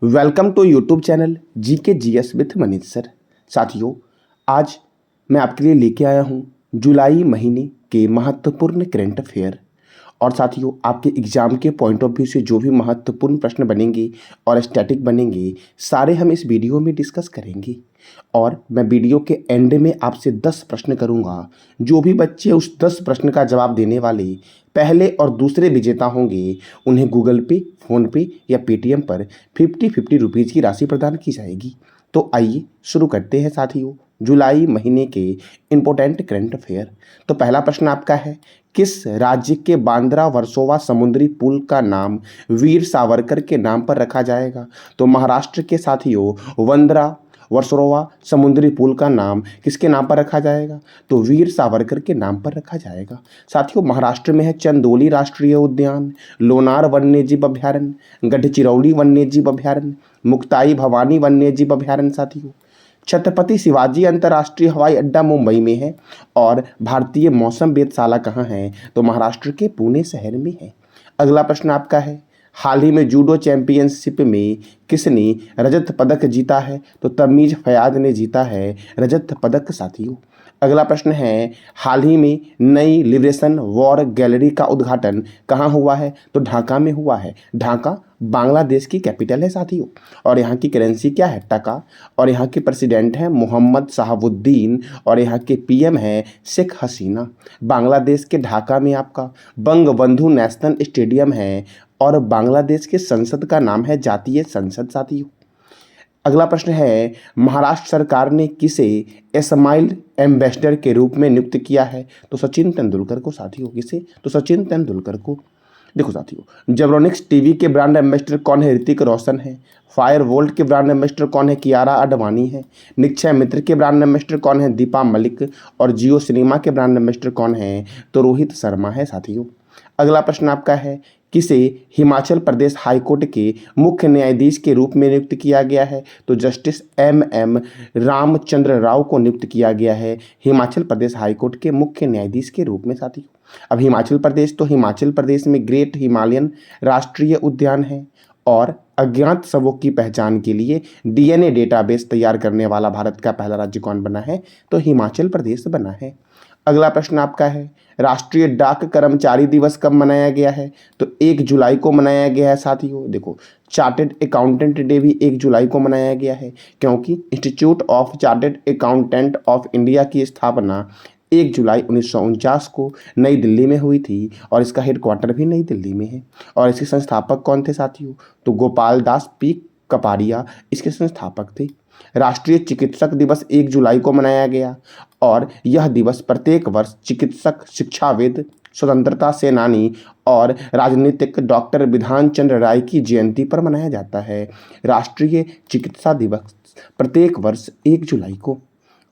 Welcome to YouTube channel GK GS with Manish sir. साथियों, आज मैं आपके लिए लेके आया हूँ जुलाई महीने के महत्वपूर्ण करंट अफेयर। और साथियों, आपके एग्जाम के पॉइंट ऑफ व्यू से जो भी महत्वपूर्ण प्रश्न बनेंगे और स्टैटिक बनेंगे, सारे हम इस वीडियो में डिस्कस करेंगे। और मैं वीडियो के एंड में आपसे 10 प्रश्न करूंगा। जो भी बच्चे उस 10 प्रश्न का जवाब देने वाले पहले और दूसरे विजेता होंगे, उन्हें गूगल पे, फ़ोनपे या पेटीएम पर 50-50 रुपीज़ की राशि प्रदान की जाएगी। तो आइए शुरू करते हैं साथियों, जुलाई महीने के इम्पोर्टेंट करंट अफेयर। तो पहला प्रश्न आपका है, किस राज्य के बांद्रा वर्सोवा समुद्री पुल का नाम वीर सावरकर के नाम पर रखा जाएगा? तो महाराष्ट्र के साथियों, बांद्रा वर्सोवा समुद्री पुल का नाम किसके नाम पर रखा जाएगा? तो वीर सावरकर के नाम पर रखा जाएगा। साथियों, महाराष्ट्र में है चंदोली राष्ट्रीय उद्यान, लोनार वन्यजीव अभयारण्य, गढ़चिरौली वन्यजीव अभयारण्य, मुक्ताई भवानी वन्यजीव अभयारण्य। साथियों, छत्रपति शिवाजी अंतर्राष्ट्रीय हवाई अड्डा मुंबई में है। और भारतीय मौसम वेधशाला कहाँ है? तो महाराष्ट्र के पुणे शहर में है। अगला प्रश्न आपका है, हाल ही में जूडो चैंपियनशिप में किसने रजत पदक जीता है? तो तमीज फयाद ने जीता है रजत पदक। साथियों, अगला प्रश्न है, हाल ही में नई लिबरेशन वॉर गैलरी का उद्घाटन कहाँ हुआ है? तो ढाका में हुआ है। ढाका बांग्लादेश की कैपिटल है साथियों। और यहाँ की करेंसी क्या है? टका। और यहाँ के प्रेसिडेंट हैं मोहम्मद शहाबुद्दीन और यहाँ के पीएम हैं शेख हसीना। बांग्लादेश के ढाका में आपका बंगबंधु नेशनल स्टेडियम है और बांग्लादेश के संसद का नाम है जातीय संसद। साथियों, अगला प्रश्न है, महाराष्ट्र सरकार ने किसे स्माइल एम्बेसडर के रूप में नियुक्त किया है? तो सचिन तेंदुलकर को। साथियों, किसे? तो सचिन तेंदुलकर को। देखो साथियों, जेब्रोनिक्स टीवी के ब्रांड एम्बेसडर कौन है? ऋतिक रोशन है। फायर वोल्ट के ब्रांड एम्बेसडर कौन है? कियारा आडवाणी है। निक्षय मित्र के ब्रांड एम्बेसडर कौन है? दीपा मलिक। और जियो सिनेमा के ब्रांड एम्बेसडर कौन है? तो रोहित शर्मा है। साथियों, अगला प्रश्न आपका है, किसे हिमाचल प्रदेश हाईकोर्ट के मुख्य न्यायाधीश के रूप में नियुक्त किया गया है? तो जस्टिस एम रामचंद्र राव को नियुक्त किया गया है हिमाचल प्रदेश हाईकोर्ट के मुख्य न्यायाधीश के रूप में। साथियों, अब हिमाचल प्रदेश में ग्रेट हिमालयन राष्ट्रीय उद्यान है और अज्ञात शवों की पहचान के लिए डीएनए डेटाबेस तैयार करने वाला भारत का पहला राज्य कौन बना है? तो हिमाचल प्रदेश बना है। अगला प्रश्न आपका है, राष्ट्रीय डाक कर्मचारी दिवस कब मनाया गया है? तो 1 जुलाई को मनाया गया है। साथियों, देखो, चार्टेड अकाउंटेंट डे भी 1 जुलाई को मनाया गया है, क्योंकि institute of chartered accountant of India की स्थापना 1 जुलाई 1949 को नई दिल्ली में हुई थी और इसका हेडक्वार्टर भी नई दिल्ली में है। और इसके संस्थापक कौन थे साथियों? तो गोपाल दास पी कपाड़िया इसके संस्थापक थे। राष्ट्रीय चिकित्सक दिवस 1 जुलाई को मनाया गया और यह दिवस प्रत्येक वर्ष चिकित्सक, शिक्षाविद, स्वतंत्रता सेनानी और राजनीतिक डॉक्टर बिधान चंद्र राय की जयंती पर मनाया जाता है। राष्ट्रीय चिकित्सा दिवस प्रत्येक वर्ष 1 जुलाई को।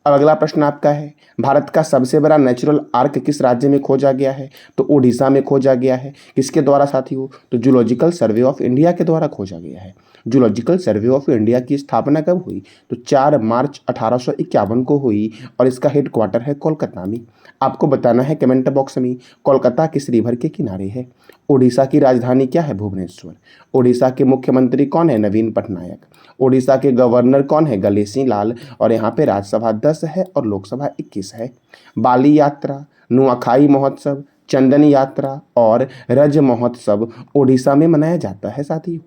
अब अगला प्रश्न आपका है, भारत का सबसे बड़ा नेचुरल आर्क किस राज्य में खोजा गया है? तो उड़ीसा में खोजा गया है। किसके द्वारा साथियों? तो जूलॉजिकल सर्वे ऑफ इंडिया के द्वारा खोजा गया है। जूलॉजिकल सर्वे ऑफ इंडिया की स्थापना कब हुई? तो 4 मार्च 1851 को हुई और इसका हेडक्वार्टर है कोलकाता में। आपको बताना है कमेंट बॉक्स में, कोलकाता किस रिवर के किनारे है? उड़ीसा की राजधानी क्या है? भुवनेश्वर। उड़ीसा के मुख्यमंत्री कौन है? नवीन पटनायक। उड़ीसा के गवर्नर कौन है? गणेशी लाल। और यहाँ पे राज्यसभा 10 है और लोकसभा 21 है। बाली यात्रा, नुआखाई महोत्सव, चंदन यात्रा और रज महोत्सव उड़ीसा में मनाया जाता है। साथियों,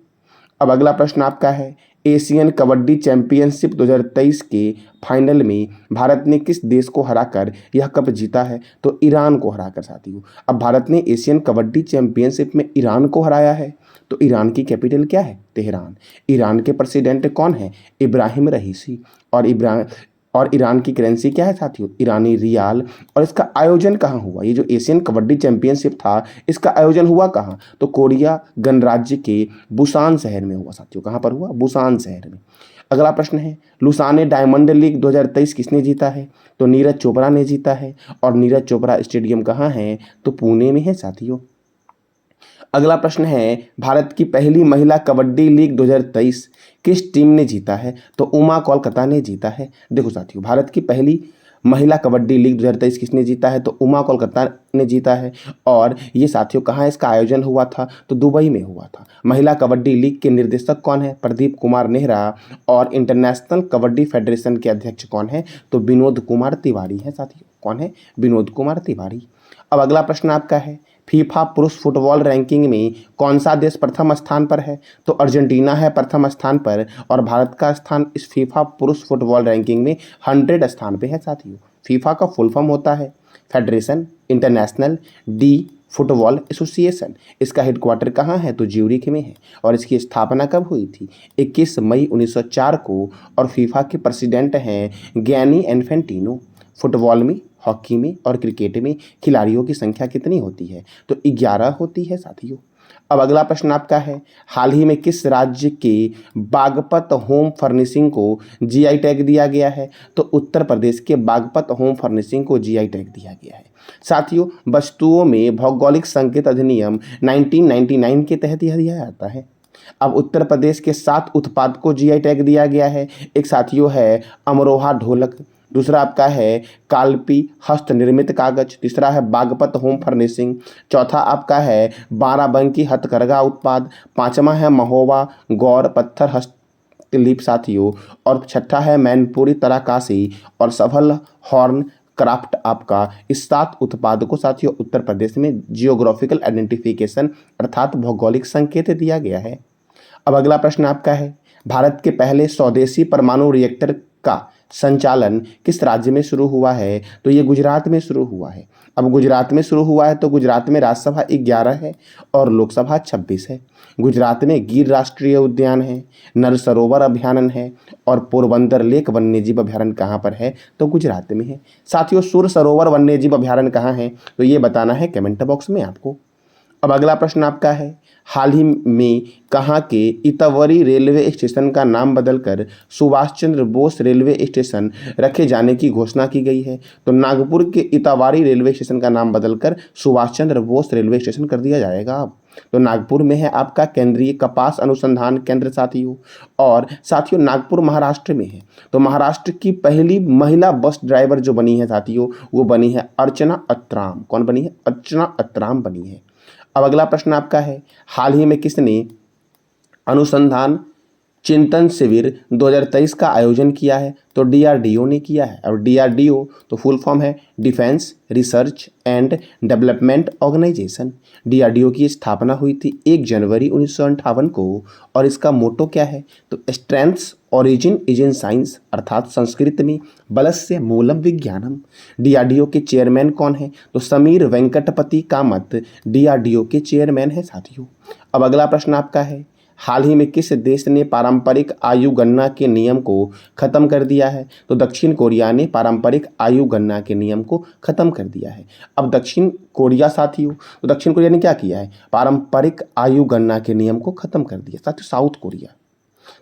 अब अगला प्रश्न आपका है, एशियन कबड्डी चैंपियनशिप 2023 के फाइनल में भारत ने किस देश को हराकर यह कप जीता है? तो ईरान को हराकर। साथियों, अब भारत ने एशियन कबड्डी चैंपियनशिप में ईरान को हराया है। तो ईरान की कैपिटल क्या है? तेहरान। ईरान के प्रेसिडेंट कौन है? इब्राहिम रईसी। और ईरान की करेंसी क्या है साथियों? ईरानी रियाल। और इसका आयोजन कहाँ हुआ? ये जो एशियन कबड्डी चैंपियनशिप था, इसका आयोजन हुआ कहाँ? तो कोरिया गणराज्य के बुसान शहर में हुआ। साथियों, कहाँ पर हुआ? बुसान शहर में। अगला प्रश्न है, लुसाने डायमंड लीग 2023 किसने जीता है? तो नीरज चोपड़ा ने जीता है। और नीरज चोपड़ा स्टेडियम कहाँ है? तो पुणे में है। साथियों, अगला प्रश्न है, भारत की पहली महिला कबड्डी लीग 2023 किस टीम ने जीता है? तो उमा कोलकाता ने जीता है। देखो साथियों, भारत की पहली महिला कबड्डी लीग 2023 किसने जीता है? तो उमा कोलकाता ने जीता है। और ये साथियों कहाँ इसका आयोजन हुआ था? तो दुबई में हुआ था। महिला कबड्डी लीग के निर्देशक कौन है? प्रदीप कुमार नेहरा। और इंटरनेशनल कबड्डी फेडरेशन के अध्यक्ष कौन है? तो विनोद कुमार तिवारी है साथियों। कौन है? विनोद कुमार तिवारी। अब अगला प्रश्न आपका है, फीफा पुरुष फुटबॉल रैंकिंग में कौन सा देश प्रथम स्थान पर है? तो अर्जेंटीना है प्रथम स्थान पर। और भारत का स्थान इस फीफा पुरुष फुटबॉल रैंकिंग में 100 स्थान पे है साथियों। फीफा का फुल फॉर्म होता है federation international D football association. इसका हेडक्वार्टर कहाँ है? तो ज्यूरिख में है। और इसकी स्थापना कब हुई थी? 21 मई 1904 को। और फीफा के प्रेसिडेंट हैं गियानी इन्फेंटिनो। फुटबॉल में, हॉकी में और क्रिकेट में खिलाड़ियों की संख्या कितनी होती है? तो 11 होती है साथियों। अब अगला प्रश्न आपका है, हाल ही में किस राज्य के बागपत होम फर्निशिंग को जीआई टैग दिया गया है? तो उत्तर प्रदेश के बागपत होम फर्निशिंग को जीआई टैग दिया गया है साथियों। वस्तुओं में भौगोलिक संकेत अधिनियम 1999 के तहत यह दिया जाता है। अब उत्तर प्रदेश के 7 उत्पाद को जीआई टैग दिया गया है। एक साथियों है अमरोहा ढोलक, दूसरा आपका है कालपी हस्त निर्मित कागज, तीसरा है बागपत होम फर्निशिंग, चौथा आपका है बाराबंकी हथकरघा उत्पाद, पांचवा है महोबा गौर पत्थर हस्तलिपि साथियों, और छठा है मैनपुरी तराकासी और सफल हॉर्न क्राफ्ट। आपका इस 7 उत्पाद को साथियों उत्तर प्रदेश में जियोग्राफिकल आइडेंटिफिकेशन अर्थात भौगोलिक संकेत दिया गया है। अब अगला प्रश्न आपका है, भारत के पहले स्वदेशी परमाणु रिएक्टर का संचालन किस राज्य में शुरू हुआ है? तो ये गुजरात में शुरू हुआ है। अब गुजरात में शुरू हुआ है तो गुजरात में राज्यसभा 11 है और लोकसभा 26 है। गुजरात में गिर राष्ट्रीय उद्यान है, नर सरोवर अभयारण्य है और पोरबंदर लेक वन्यजीव अभयारण्य कहाँ पर है? तो गुजरात में है साथियों। सुर सरोवर वन्यजीव अभयारण्य कहाँ है? तो ये बताना है कमेंट बॉक्स में आपको। अब अगला प्रश्न आपका है, हाल ही में कहाँ के इटावरी रेलवे स्टेशन का नाम बदलकर सुभाष चंद्र बोस रेलवे स्टेशन रखे जाने की घोषणा की गई है? तो नागपुर के इटावारी रेलवे स्टेशन का नाम बदलकर सुभाष चंद्र बोस रेलवे स्टेशन कर दिया जाएगा। अब तो नागपुर में है आपका केंद्रीय कपास अनुसंधान केंद्र साथियों। और साथियों नागपुर महाराष्ट्र में है। तो महाराष्ट्र की पहली महिला बस ड्राइवर जो बनी है साथियों वो बनी है अर्चना अत्राम। कौन बनी है? अर्चना अत्राम बनी है। अब अगला प्रश्न आपका है, हाल ही में किसने अनुसंधान चिंतन शिविर 2023 का आयोजन किया है? तो डीआरडीओ ने किया है। और डीआरडीओ तो फुल फॉर्म है defence research and development organisation. DRDO की स्थापना हुई थी 1 जनवरी 1958 को। और इसका मोटो क्या है? तो strengths origin is in science अर्थात संस्कृत में बलस्य मूलम विज्ञानम। डीआरडीओ के चेयरमैन कौन है? तो समीर वेंकटपति कामत डीआरडीओ के चेयरमैन है साथियों। अब अगला प्रश्न आपका है, हाल ही में किस देश ने पारंपरिक आयु गणना के नियम को खत्म कर दिया है? तो दक्षिण कोरिया ने पारंपरिक आयु गणना के नियम को खत्म कर दिया है। अब दक्षिण कोरिया साथियों, तो दक्षिण कोरिया ने क्या किया है? पारंपरिक आयु गणना के नियम को खत्म कर दिया साथियों। साउथ कोरिया,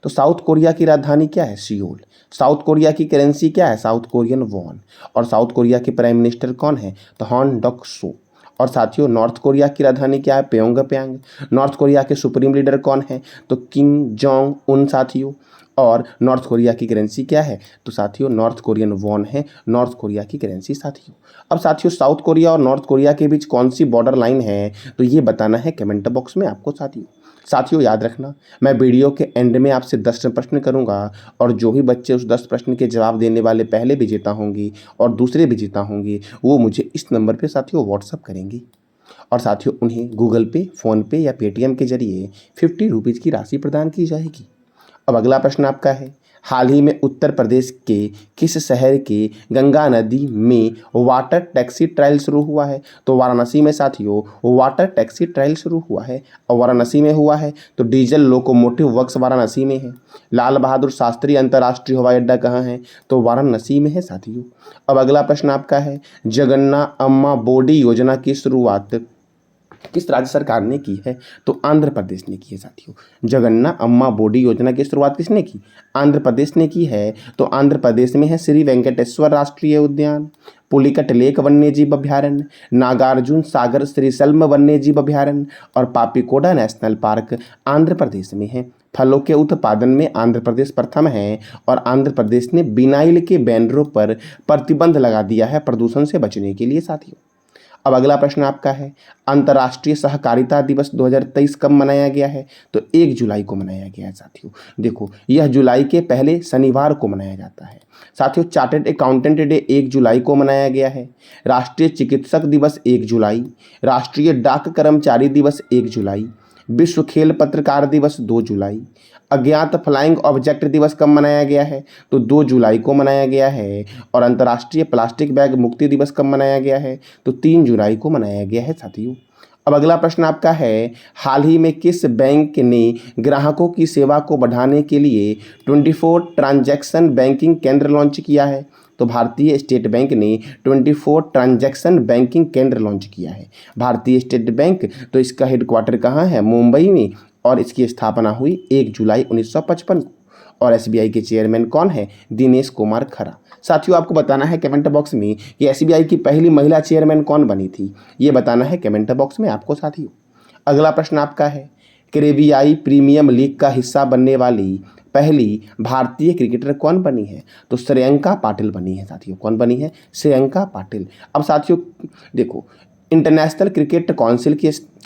तो साउथ कोरिया की राजधानी क्या है? सियोल। साउथ कोरिया की करेंसी क्या है? South Korean von. और साउथ कोरिया के प्राइम मिनिस्टर कौन है? तो हॉन डक सो। और साथियों नॉर्थ कोरिया की राजधानी क्या है? प्योंगयांग। नॉर्थ कोरिया के सुप्रीम लीडर कौन है? तो किम जोंग उन साथियों। और नॉर्थ कोरिया की करेंसी क्या है? तो साथियों नॉर्थ कोरियन वॉन है नॉर्थ कोरिया की करेंसी साथियों। अब साथियों साउथ कोरिया और नॉर्थ कोरिया के बीच कौन सी बॉर्डर लाइन है? तो ये बताना है कमेंट बॉक्स में आपको साथियों। साथियों याद रखना, मैं वीडियो के एंड में आपसे 10 प्रश्न करूंगा और जो भी बच्चे उस 10 प्रश्न के जवाब देने वाले पहले विजेता होंगी और दूसरे विजेता होंगे वो मुझे इस नंबर पे साथियों व्हाट्सअप करेंगी। और साथियों उन्हें गूगल पे, फ़ोनपे या पेटीएम के जरिए 50 रुपीज़ की राशि प्रदान की जाएगी। अब अगला प्रश्न आपका है, हाल ही में उत्तर प्रदेश के किस शहर के गंगा नदी में वाटर टैक्सी ट्रायल शुरू हुआ है? तो वाराणसी में साथियों वाटर टैक्सी ट्रायल शुरू हुआ है। और वाराणसी में हुआ है तो डीजल लोकोमोटिव वर्क्स वाराणसी में है। लाल बहादुर शास्त्री अंतर्राष्ट्रीय हवाई अड्डा कहाँ है? तो वाराणसी में है साथियों। अब अगला प्रश्न आपका है, जगन्ना अम्मा बोडी योजना की शुरुआत किस राज्य सरकार ने की है? तो आंध्र प्रदेश ने की है साथियों। जगन्ना अम्मा बोडी योजना की शुरुआत किसने की? आंध्र प्रदेश ने की है। तो आंध्र प्रदेश में है श्री वेंकटेश्वर राष्ट्रीय उद्यान, पुलिकट लेक वन्यजीव अभयारण्य, नागार्जुन सागर श्रीशल्म वन्यजीव अभयारण्य और पापीकोडा नेशनल पार्क आंध्र प्रदेश में है। फलों के उत्पादन में आंध्र प्रदेश प्रथम है और आंध्र प्रदेश ने विनाइल के बैनरों पर प्रतिबंध लगा दिया है प्रदूषण से बचने के लिए साथियों। अब अगला प्रश्न आपका है, अंतर्राष्ट्रीय सहकारिता दिवस 2023 कब मनाया गया है? तो 1 जुलाई को मनाया गया है साथियों। देखो, यह जुलाई के पहले शनिवार को मनाया जाता है साथियों। चार्टर्ड अकाउंटेंट डे 1 जुलाई को मनाया गया है। राष्ट्रीय चिकित्सक दिवस 1 जुलाई, राष्ट्रीय डाक कर्मचारी दिवस 1 जुलाई, विश्व खेल पत्रकार दिवस 2 जुलाई, अज्ञात फ्लाइंग ऑब्जेक्ट दिवस कब मनाया गया है? तो 2 जुलाई को मनाया गया है। और अंतर्राष्ट्रीय प्लास्टिक बैग मुक्ति दिवस कब मनाया गया है? तो 3 जुलाई को मनाया गया है साथियों। अब अगला प्रश्न आपका है, हाल ही में किस बैंक ने ग्राहकों की सेवा को बढ़ाने के लिए 24 ट्रांजैक्शन बैंकिंग केंद्र लॉन्च किया है? तो भारतीय स्टेट बैंक ने 24 ट्रांजैक्शन बैंकिंग केंद्र लॉन्च किया है। भारतीय स्टेट बैंक, तो इसका हेडक्वार्टर कहाँ है? मुंबई में, और इसकी स्थापना हुई 1 जुलाई 1955 को। और एसबीआई के चेयरमैन कौन है? दिनेश कुमार खरा। साथियों, आपको बताना है कमेंट बॉक्स में कि एसबीआई की पहली महिला चेयरमैन कौन बनी थी, ये बताना है कमेंट बॉक्स में आपको साथियों। अगला प्रश्न आपका है, कैरेबियाई प्रीमियम लीग का हिस्सा बनने वाली पहली भारतीय क्रिकेटर कौन बनी है? तो श्रेयंका पाटिल बनी है साथियों। कौन बनी है? श्रेयंका पाटिल। अब साथियों देखो, इंटरनेशनल क्रिकेट काउंसिल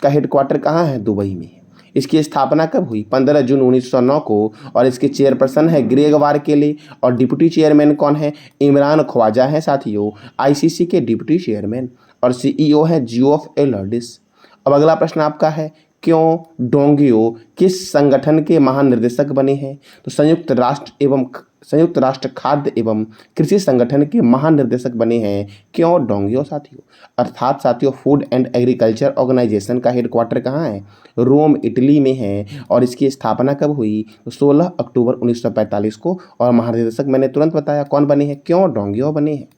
का हेडक्वार्टर कहाँ है? दुबई में। इसकी स्थापना कब हुई? 15 जून 1909 को। और इसके चेयरपर्सन है ग्रेग वारकेले और डिप्टी चेयरमैन कौन है? इमरान ख्वाजा है साथियों, आईसीसी के डिप्टी चेयरमैन। और सीईओ है जियोफ एलर्डिस। अब अगला प्रश्न आपका है, क्यों डोंगियो किस संगठन के महानिर्देशक बने हैं? तो संयुक्त राष्ट्र खाद्य एवं कृषि संगठन के महानिर्देशक बने हैं। क्यों डोंगियो साथियों? अर्थात साथियों, फूड एंड एग्रीकल्चर ऑर्गेनाइजेशन का हेडक्वार्टर कहाँ है? रोम, इटली में है। और इसकी स्थापना कब हुई? तो 16 अक्टूबर 1945 को। और महानिर्देशक मैंने तुरंत बताया कौन बने हैं? क्यों डोंगियो बने हैं।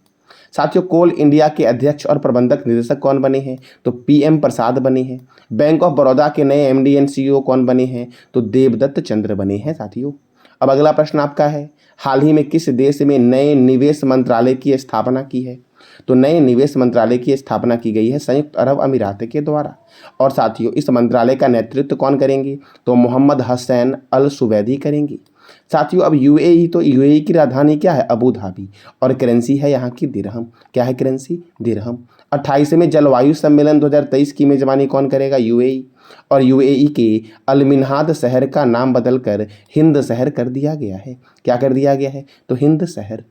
साथियों, कोल इंडिया के अध्यक्ष और प्रबंधक निदेशक कौन बने हैं? तो पीएम प्रसाद बने हैं। बैंक ऑफ बड़ौदा के नए एमडी एंड सीईओ कौन बने हैं? तो देवदत्त चंद्र बने हैं साथियों। अब अगला प्रश्न आपका है, हाल ही में किस देश में नए निवेश मंत्रालय की स्थापना की है? तो नए निवेश मंत्रालय की स्थापना की गई है संयुक्त अरब अमीरात के द्वारा। और साथियों, इस मंत्रालय का नेतृत्व कौन करेंगे? तो मोहम्मद हसैन अल सुवैदी करेंगे। साथियों, अब यूएई, तो यूएई की राजधानी क्या है? Abu Dhabi. और करेंसी है यहाँ की दिरहम। क्या है करेंसी? दिरहम। 28वें जलवायु सम्मेलन 2023 की मेजबानी कौन करेगा? यूएई। और यूएई के अल मिन्हाद शहर का नाम बदलकर हिंद शहर कर दिया गया है। क्या कर दिया गया है? तो हिंद शहर।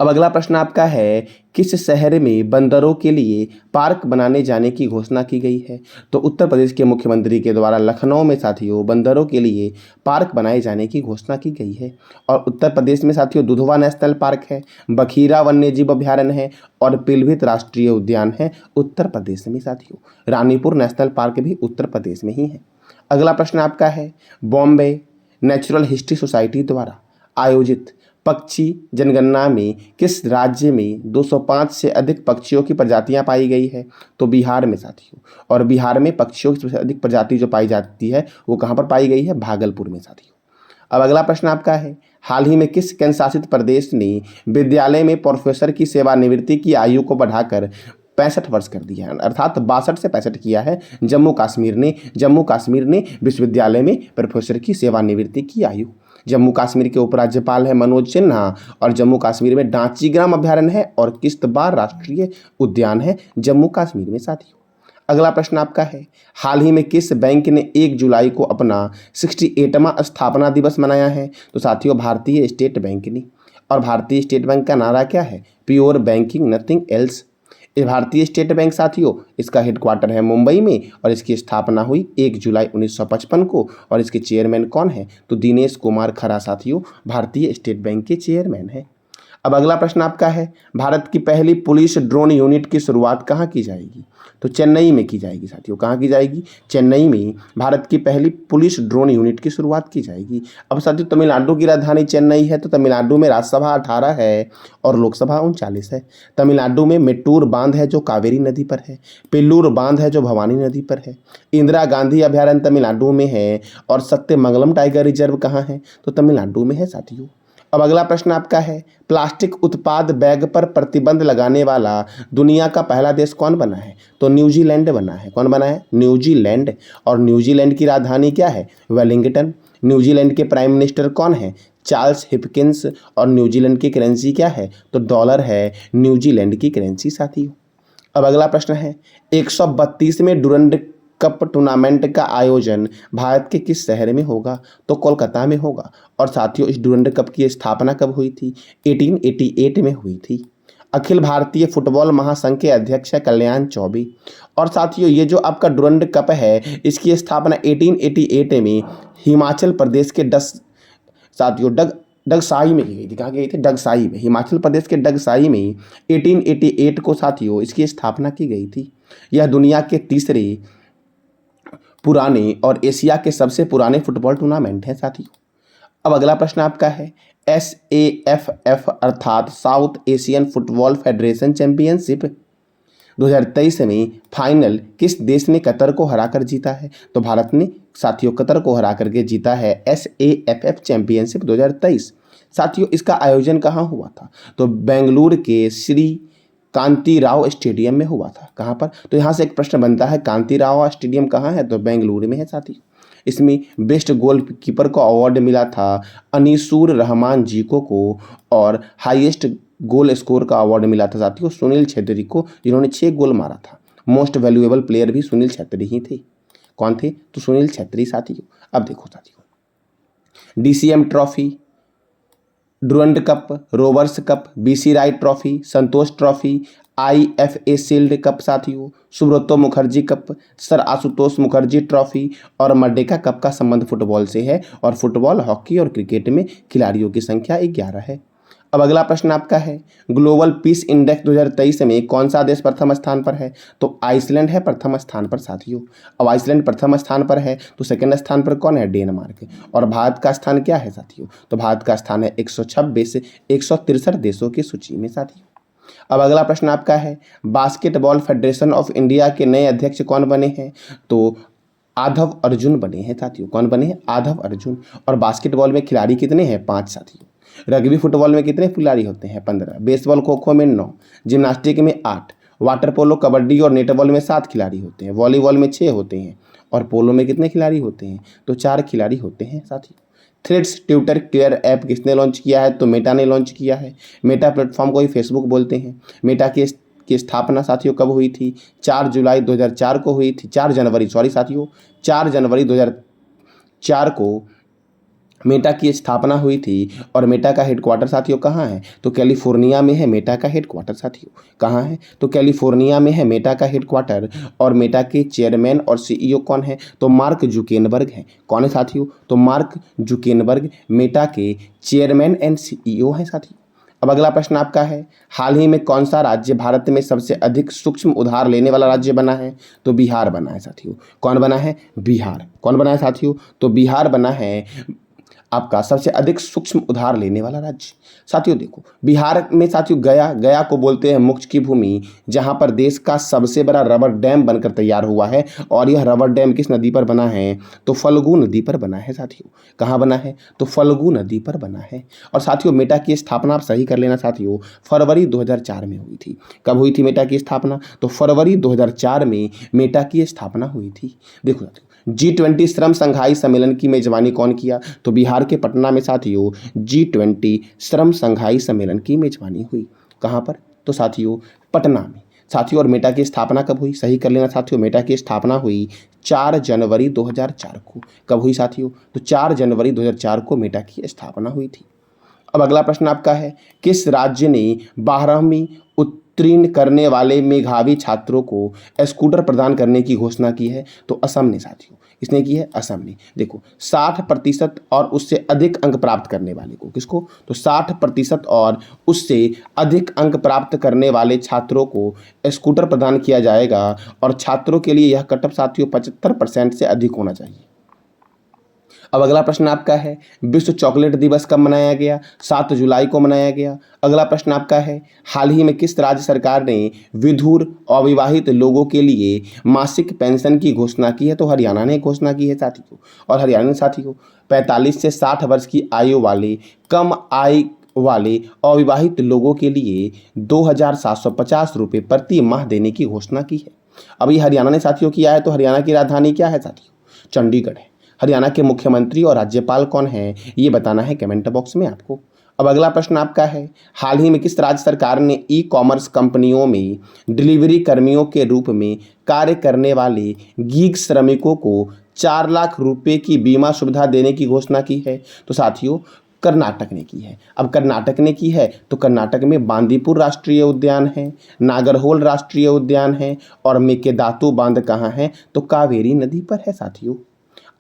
अब अगला प्रश्न आपका है, किस शहर में बंदरों के लिए पार्क बनाने जाने की घोषणा की गई है? तो उत्तर प्रदेश के मुख्यमंत्री के द्वारा लखनऊ में साथियों बंदरों के लिए पार्क बनाए जाने की घोषणा की गई है। और उत्तर प्रदेश में साथियों दुधवा नेशनल पार्क है, बखीरा वन्यजीव अभयारण्य है और पिलभित राष्ट्रीय उद्यान है उत्तर प्रदेश में साथियों। रानीपुर नेशनल पार्क भी उत्तर प्रदेश में ही है। अगला प्रश्न आपका है, बॉम्बे नेचुरल हिस्ट्री सोसाइटी द्वारा आयोजित पक्षी जनगणना में किस राज्य में 205 से अधिक पक्षियों की प्रजातियां पाई गई है? तो बिहार में साथियों। और बिहार में पक्षियों की सबसे अधिक प्रजाति जो पाई जाती है वो कहाँ पर पाई गई है? भागलपुर में साथियों। अब अगला प्रश्न आपका है, हाल ही में किस केंद्र शासित प्रदेश ने विद्यालय में प्रोफेसर की सेवानिवृत्ति की आयु को बढ़ाकर 65 वर्ष कर दिया है, अर्थात 62 से 65 किया है? जम्मू कश्मीर ने विश्वविद्यालय में प्रोफेसर की सेवानिवृत्ति की आयु। जम्मू कश्मीर के उपराज्यपाल है मनोज सिन्हा। और जम्मू कश्मीर में डांचीग्राम अभयारण्य है और किश्तवाड़ राष्ट्रीय उद्यान है जम्मू कश्मीर में साथियों। अगला प्रश्न आपका है, हाल ही में किस बैंक ने 1 जुलाई को अपना 68वां स्थापना दिवस मनाया है? तो साथियों भारतीय स्टेट बैंक ने। और भारतीय स्टेट बैंक का नारा क्या है? Pure banking nothing else. ये भारतीय स्टेट बैंक साथियों, इसका हेडक्वार्टर है मुंबई में और इसकी स्थापना हुई 1 जुलाई 1955 को। और इसके चेयरमैन कौन है? तो दिनेश कुमार खरा साथियों भारतीय स्टेट बैंक के चेयरमैन है। अब अगला प्रश्न आपका है, भारत की पहली पुलिस ड्रोन यूनिट की शुरुआत कहाँ की जाएगी? तो चेन्नई में की जाएगी साथियों। कहाँ की जाएगी? चेन्नई में भारत की पहली पुलिस ड्रोन यूनिट की शुरुआत की जाएगी। अब साथियों, तमिलनाडु की राजधानी चेन्नई है, तो तमिलनाडु में राज्यसभा 18 है और लोकसभा 39 है। तमिलनाडु में मेट्टूर बांध है जो कावेरी नदी पर है, पिल्लूर बांध है जो भवानी नदी पर है, इंदिरा गांधी अभयारण्य तमिलनाडु में है और सत्यमंगलम टाइगर रिजर्व कहाँ है? तो तमिलनाडु में है साथियों। अब अगला प्रश्न आपका है, प्लास्टिक उत्पाद बैग पर प्रतिबंध लगाने वाला दुनिया का पहला देश कौन बना है? तो न्यूजीलैंड बना है। कौन बना है? न्यूजीलैंड। और न्यूजीलैंड की राजधानी क्या है? वेलिंगटन। न्यूजीलैंड के प्राइम मिनिस्टर कौन है? Charles Hipkins. और न्यूजीलैंड की करेंसी क्या है? तो डॉलर है न्यूजीलैंड की करेंसी साथियों। अब अगला प्रश्न है 132वें डुरंड कप टूर्नामेंट का आयोजन भारत के किस शहर में होगा? तो कोलकाता में होगा। और साथियों इस डुरंड कप की स्थापना कब हुई थी? 1888 में हुई थी। अखिल भारतीय फुटबॉल महासंघ के अध्यक्ष है कल्याण चौबे। और साथियों ये जो आपका डुरंड कप है इसकी स्थापना 1888 में हिमाचल प्रदेश के साथियों डगसाई में की गई थी। कहाँ गई थी? डगसाई में। हिमाचल प्रदेश के डगसाई में 1888 को साथियों इसकी स्थापना की गई थी। यह दुनिया के तीसरे पुराने और एशिया के सबसे पुराने फुटबॉल टूर्नामेंट है साथियों। अब अगला प्रश्न आपका है SAFF अर्थात south Asian football federation championship 2023 में फाइनल किस देश ने कतर को हराकर जीता है? तो भारत ने साथियों कतर को हरा करके जीता है SAFF चैंपियनशिप 2023। साथियों इसका आयोजन कहाँ हुआ था? तो बेंगलुरु के श्री कांतिराव स्टेडियम में हुआ था। कहाँ पर? तो यहाँ से एक प्रश्न बनता है कांतिराव स्टेडियम कहाँ है? तो बेंगलुरु में है साथियों। इसमें बेस्ट गोलकीपर को अवार्ड मिला था अनीसुर रहमान जीको को। और हाईएस्ट गोल स्कोर का अवार्ड मिला था साथियों सुनील छेत्री को, जिन्होंने 6 गोल मारा था। मोस्ट वैल्यूएबल प्लेयर भी सुनील छेत्री ही थे। कौन थे? तो सुनील छेत्री साथियों। अब देखो साथियों DCM Trophy, Durand Cup, Rovers Cup, BC Roy Trophy, Santosh Trophy, IFA Shield Cup साथियों, Subroto Mukherjee Cup, Sir Ashutosh Mukherjee Trophy और मर्डेका कप का संबंध फुटबॉल से है। और फुटबॉल, हॉकी और क्रिकेट में खिलाड़ियों की संख्या 11 है। अब अगला प्रश्न आपका है ग्लोबल पीस इंडेक्स 2023 में कौन सा देश प्रथम स्थान पर है? तो आइसलैंड है प्रथम स्थान पर साथियों। अब आइसलैंड प्रथम स्थान पर है तो सेकंड स्थान पर कौन है? डेनमार्क। और भारत का स्थान क्या है साथियों? तो भारत का स्थान है 126 से 163 देशों की सूची में साथियों। अब अगला प्रश्न आपका है बास्केटबॉल फेडरेशन ऑफ इंडिया के नए अध्यक्ष कौन बने हैं? तो आधव अर्जुन बने हैं साथियों। कौन बने हैं? आधव अर्जुन। और बास्केटबॉल में खिलाड़ी कितने हैं? 5 साथियों। रग्बी फुटबॉल में कितने खिलाड़ी होते हैं? 15। बेसबॉल खो खो में 9। जिम्नास्टिक में 8। वाटर पोलो, कबड्डी और नेटबॉल में 7 खिलाड़ी होते हैं। वॉलीबॉल में 6 होते हैं। और पोलो में कितने खिलाड़ी होते हैं? तो 4 खिलाड़ी होते हैं साथियों। थ्रेड्स ट्विटर केयर ऐप किसने लॉन्च किया है? तो मेटा ने लॉन्च किया है। मेटा प्लेटफॉर्म को ही फेसबुक बोलते हैं। मेटा की स्थापना साथियों कब हुई थी? 4 जुलाई 2004 को हुई थी। 4 जनवरी 2004 को मेटा की स्थापना हुई थी। और मेटा का हेडक्वार्टर साथियों कहाँ है? तो कैलिफोर्निया में है मेटा का हेडक्वार्टर साथियों। कहाँ है? तो कैलिफोर्निया में है मेटा का हेडक्वार्टर। और मेटा के चेयरमैन और CEO कौन है? तो मार्क जुकेनबर्ग हैं। कौन है साथियों? तो मार्क जुकेनबर्ग मेटा के चेयरमैन एंड CEO हैं साथियों। अब अगला प्रश्न आपका है हाल ही में कौन सा राज्य भारत में सबसे अधिक सूक्ष्म उधार लेने वाला राज्य बना है? तो बिहार बना है साथियों। कौन बना है? बिहार। कौन बना है साथियों? तो बिहार बना है आपका सबसे अधिक सूक्ष्म उधार लेने वाला राज्य। साथियों देखो बिहार में साथियों गया को बोलते हैं मोक्ष की भूमि, जहां पर देश का सबसे बड़ा रबर डैम बनकर तैयार हुआ है। और यह रबर डैम किस नदी पर बना है? तो फल्गु नदी पर बना है साथियों। कहाँ बना है? तो फल्गु नदी पर बना है। और साथियों मेटा की स्थापना आप सही कर लेना साथियों, फरवरी 2004 में हुई थी। कब हुई थी मेटा की स्थापना? तो फरवरी 2004 में मेटा की स्थापना हुई थी। देखो साथियों G20 श्रम संघाई सम्मेलन की मेजबानी कौन किया? तो बिहार के पटना में साथियों G20 श्रम संघाई सम्मेलन की मेजबानी हुई। कहाँ पर? तो साथियों पटना में साथियों। और मेटा की स्थापना कब हुई? सही कर लेना साथियों, मेटा की स्थापना हुई 4 जनवरी 2004 को। कब हुई साथियों? तो 4 जनवरी 2004 को मेटा की स्थापना हुई थी। अब अगला प्रश्न आपका है किस राज्य ने 12वीं उत्तीर्ण करने वाले मेधावी छात्रों को स्कूटर प्रदान करने की घोषणा की है? तो असम ने साथियों। किसने की है? असम ने। देखो 60% और उससे अधिक अंक प्राप्त करने वाले को, किसको? तो 60% और उससे अधिक अंक प्राप्त करने वाले छात्रों को स्कूटर प्रदान किया जाएगा। और छात्रों के लिए यह कट ऑफ साथियों 75% से अधिक होना चाहिए। अब अगला प्रश्न आपका है विश्व चॉकलेट दिवस कब मनाया गया? 7 जुलाई को मनाया गया। अगला प्रश्न आपका है हाल ही में किस राज्य सरकार ने विधुर अविवाहित लोगों के लिए मासिक पेंशन की घोषणा की है? तो हरियाणा ने घोषणा की है साथियों। और हरियाणा ने साथियों 45 से 60 वर्ष की आयु वाले कम आय वाले अविवाहित लोगों के लिए 2750 रुपये प्रति माह देने की घोषणा की है। अब ये हरियाणा ने साथियों किया है। तो हरियाणा की राजधानी क्या है साथियों? चंडीगढ़ है। हरियाणा के मुख्यमंत्री और राज्यपाल कौन हैं, ये बताना है कमेंट बॉक्स में आपको। अब अगला प्रश्न आपका है, हाल ही में किस राज्य सरकार ने ई कॉमर्स कंपनियों में डिलीवरी कर्मियों के रूप में कार्य करने वाले गीग श्रमिकों को 4 लाख रुपए की बीमा सुविधा देने की घोषणा की है? तो साथियों, कर्नाटक ने की है। अब कर्नाटक ने की है तो कर्नाटक में बांदीपुर राष्ट्रीय उद्यान है, नागरहोल राष्ट्रीय उद्यान है और मेकेदातु बांध कहाँ है? तो कावेरी नदी पर है साथियों।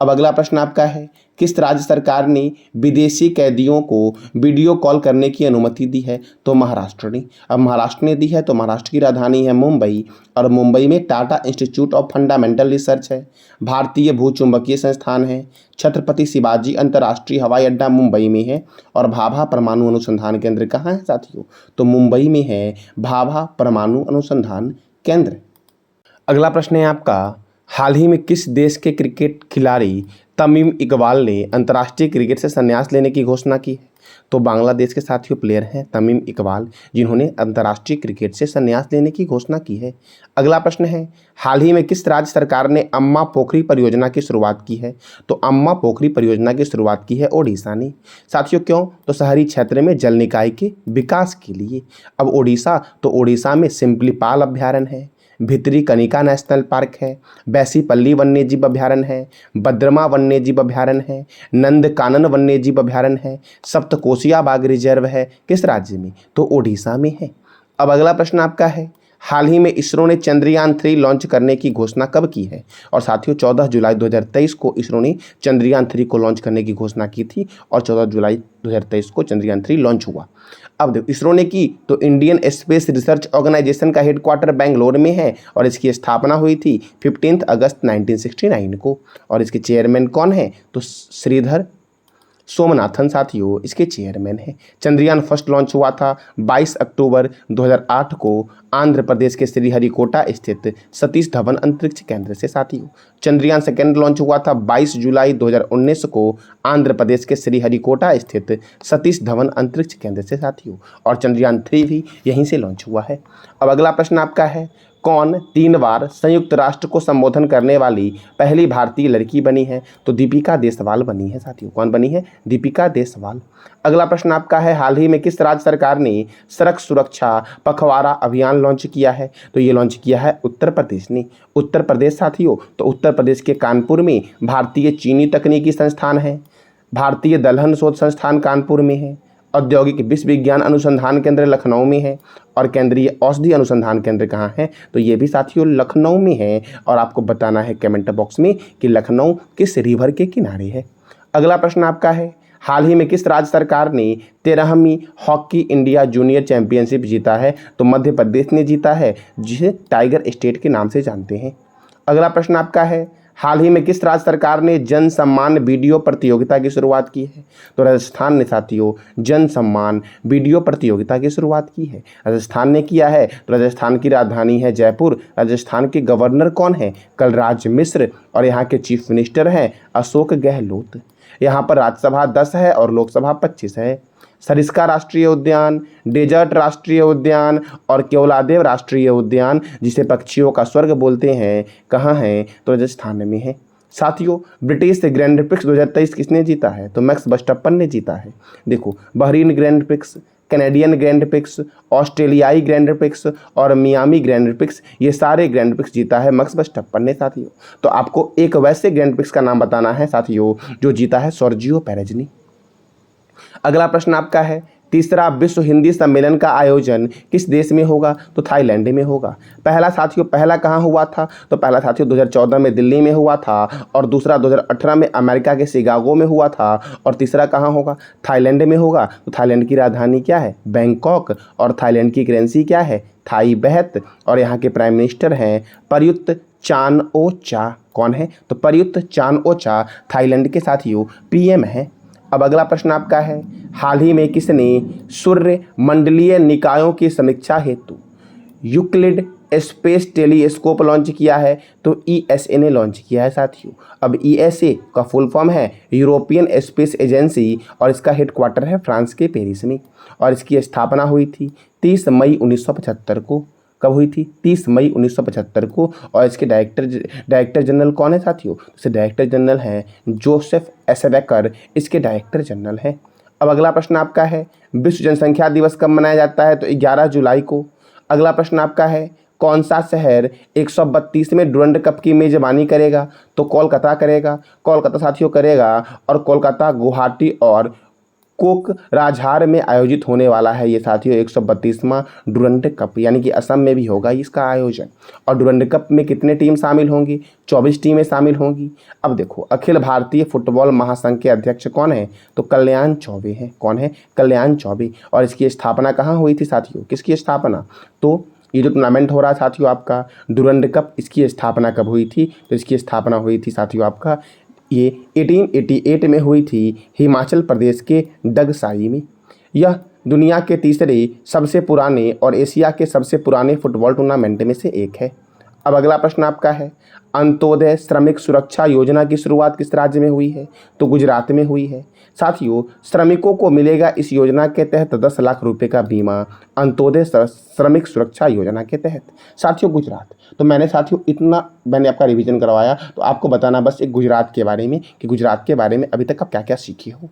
अब अगला प्रश्न आपका है, किस राज्य सरकार ने विदेशी कैदियों को वीडियो कॉल करने की अनुमति दी है? तो महाराष्ट्र ने। अब महाराष्ट्र ने दी है तो महाराष्ट्र की राजधानी है मुंबई और मुंबई में Tata institute of fundamental research है, भारतीय भूचुंबकीय संस्थान है, छत्रपति शिवाजी अंतर्राष्ट्रीय हवाई अड्डा मुंबई में है और भाभा परमाणु अनुसंधान केंद्र कहाँ है साथियों? तो मुंबई में है भाभा परमाणु अनुसंधान केंद्र। अगला प्रश्न है आपका, हाल ही में किस देश के क्रिकेट खिलाड़ी तमीम इकबाल ने अंतर्राष्ट्रीय क्रिकेट से संन्यास लेने की घोषणा की है? तो बांग्लादेश के साथियों प्लेयर हैं तमीम इकबाल, जिन्होंने अंतर्राष्ट्रीय क्रिकेट से संन्यास लेने की घोषणा की है। अगला प्रश्न है, हाल ही में किस राज्य सरकार ने अम्मा पोखरी परियोजना की शुरुआत की है? तो अम्मा पोखरी परियोजना की शुरुआत की है ओडिशा ने। साथियों क्यों? तो शहरी क्षेत्र में जल निकाय के विकास के लिए। अब ओडिशा, तो ओडिशा में सिम्पलीपाल अभ्यारण्य है, भितरी कनिका नेशनल पार्क है, बैसीपल्ली वन्यजीव अभ्यारण्य है, बद्रमा वन्यजीव अभ्यारण्य है, नंदकानन वन्यजीव अभ्यारण्य है, सप्तकोशिया बाघ रिजर्व है। किस राज्य में? तो ओडिशा में है। अब अगला प्रश्न आपका है, हाल ही में इसरो ने चंद्रयान 3 लॉन्च करने की घोषणा कब की है? और साथियों 14 जुलाई 2023 को इसरो ने चंद्रयान 3 को लॉन्च करने की घोषणा की थी और 14 जुलाई 2023 को चंद्रयान 3 लॉन्च हुआ। अब देखो इसरो ने की तो इंडियन स्पेस रिसर्च ऑर्गेनाइजेशन का हेडक्वार्टर बेंगलोर में है और इसकी स्थापना हुई थी 15 अगस्त 1969 को। और इसके चेयरमैन कौन है? तो श्रीधर सोमनाथन साथियों इसके चेयरमैन हैं। चंद्रयान फर्स्ट लॉन्च हुआ था 22 अक्टूबर 2008 को आंध्र प्रदेश के श्रीहरिकोटा स्थित सतीश धवन अंतरिक्ष केंद्र से साथियों। चंद्रयान सेकेंड लॉन्च हुआ था 22 जुलाई 2019 को आंध्र प्रदेश के श्रीहरिकोटा स्थित सतीश धवन अंतरिक्ष केंद्र से साथियों। और चंद्रयान 3 भी यहीं से लॉन्च हुआ है। अब अगला प्रश्न आपका है, कौन 3 बार संयुक्त राष्ट्र को संबोधन करने वाली पहली भारतीय लड़की बनी है? तो दीपिका देसवाल बनी है साथियों। कौन बनी है? दीपिका देसवाल। अगला प्रश्न आपका है, हाल ही में किस राज्य सरकार ने सड़क सुरक्षा पखवाड़ा अभियान लॉन्च किया है? तो ये लॉन्च किया है उत्तर प्रदेश ने। उत्तर प्रदेश साथियों, तो उत्तर प्रदेश के कानपुर में भारतीय चीनी तकनीकी संस्थान है, भारतीय दलहन शोध संस्थान कानपुर में है, औद्योगिक विश्व विज्ञान अनुसंधान केंद्र लखनऊ में है और केंद्रीय औषधि अनुसंधान केंद्र कहाँ है? तो ये भी साथियों लखनऊ में है। और आपको बताना है कमेंट बॉक्स में कि लखनऊ किस रिवर के किनारे है। अगला प्रश्न आपका है, हाल ही में किस राज्य सरकार ने 13वीं हॉकी इंडिया जूनियर चैंपियनशिप जीता है? तो मध्य प्रदेश ने जीता है, जिसे टाइगर स्टेट के नाम से जानते हैं। अगला प्रश्न आपका है, हाल ही में किस राज्य सरकार ने जन सम्मान वीडियो प्रतियोगिता की शुरुआत की है? तो राजस्थान ने साथियों जन सम्मान वीडियो प्रतियोगिता की शुरुआत की है। राजस्थान ने किया है तो राजस्थान की राजधानी है जयपुर। राजस्थान के गवर्नर कौन है? कलराज मिश्र। और यहाँ के चीफ मिनिस्टर हैं अशोक गहलोत। यहाँ पर राज्यसभा 10 है और लोकसभा 25 है। सरिस्का राष्ट्रीय उद्यान, डेजर्ट राष्ट्रीय उद्यान और केवलादेव राष्ट्रीय उद्यान, जिसे पक्षियों का स्वर्ग बोलते हैं, कहाँ है? तो राजस्थान में है। साथियों ब्रिटिश ग्रैंड प्रिक्स 2023 किसने जीता है? तो मैक्स वर्स्टैपेन ने जीता है। देखो Bahrain grand prix, Canadian grand prix, ऑस्ट्रेलियाई ग्रैंड प्रिक्स और मियामी ग्रैंड प्रिक्स, ये सारे ग्रैंड प्रिक्स जीता है मैक्स वर्स्टैपेन ने साथियों। तो आपको एक वैसे ग्रैंड प्रिक्स का नाम बताना है साथियों जो जीता है सर्जियो पेरेज ने। अगला प्रश्न आपका है, तीसरा विश्व हिंदी सम्मेलन का आयोजन किस देश में होगा? तो थाईलैंड में होगा। पहला कहाँ हुआ था? तो पहला साथियों 2014 में दिल्ली में हुआ था और दूसरा 2018 में अमेरिका के शिकागो में हुआ था और तीसरा कहाँ होगा? थाईलैंड में होगा। तो थाईलैंड की राजधानी क्या है? बैंकॉक। और थाईलैंड की करेंसी क्या है? थाई बहत। और यहाँ के प्राइम मिनिस्टर हैं प्रयुक्त चान ओ चा। कौन है? तो प्रयुक्त चान ओ चा थाईलैंड के साथियों पीएम है। अब अगला प्रश्न आपका है, हाल ही में किसने सूर्य मंडलीय निकायों की समीक्षा हेतु यूक्लिड स्पेस टेलीस्कोप लॉन्च किया है? तो ESA ने लॉन्च किया है साथियों। अब ESA का फुल फॉर्म है यूरोपियन स्पेस एजेंसी और इसका हेडक्वार्टर है फ्रांस के पेरिस में और इसकी स्थापना हुई थी 30 मई 1975 को। कब हुई थी? 30 मई 1975 को। और इसके डायरेक्टर जनरल कौन है साथियों? इसके डायरेक्टर जनरल हैं जोसेफ एसेवेकर, इसके डायरेक्टर जनरल हैं। अब अगला प्रश्न आपका है, विश्व जनसंख्या दिवस कब मनाया जाता है? तो 11 जुलाई को। अगला प्रश्न आपका है, कौन सा शहर 132वें डुरंड कप की मेजबानी करेगा? तो कोलकाता करेगा। कोलकाता साथियों करेगा। और कोलकाता, गुवाहाटी और कोकराझार में आयोजित होने वाला है ये साथियों 132वां डुरंड कप, यानी कि असम में भी होगा इसका आयोजन। और डुरंड कप में कितने टीम शामिल होंगी? 24 टीमें शामिल होंगी। अब देखो, अखिल भारतीय फुटबॉल महासंघ के अध्यक्ष कौन है? तो कल्याण चौबे हैं। कौन है? कल्याण चौबे। और इसकी स्थापना कहाँ हुई थी साथियों? किसकी स्थापना? तो ये जो टूर्नामेंट हो रहा है साथियों आपका डुरंड कप, इसकी स्थापना कब हुई थी? तो इसकी स्थापना हुई थी साथियों आपका ये 1888 में हुई थी हिमाचल प्रदेश के डगसाई में। यह दुनिया के तीसरे सबसे पुराने और एशिया के सबसे पुराने फुटबॉल टूर्नामेंट में से एक है। अब अगला प्रश्न आपका है, अंत्योदय श्रमिक सुरक्षा योजना की शुरुआत किस राज्य में हुई है? तो गुजरात में हुई है। साथियों, श्रमिकों को मिलेगा इस योजना के तहत 10 लाख रुपए का बीमा, अंत्योदय श्रमिक सुरक्षा योजना के तहत। साथियों गुजरात, तो मैंने साथियों इतना मैंने आपका रिवीजन करवाया, तो आपको बताना बस एक गुजरात के बारे में कि गुजरात के बारे में अभी तक आप क्या क्या सीखे हो।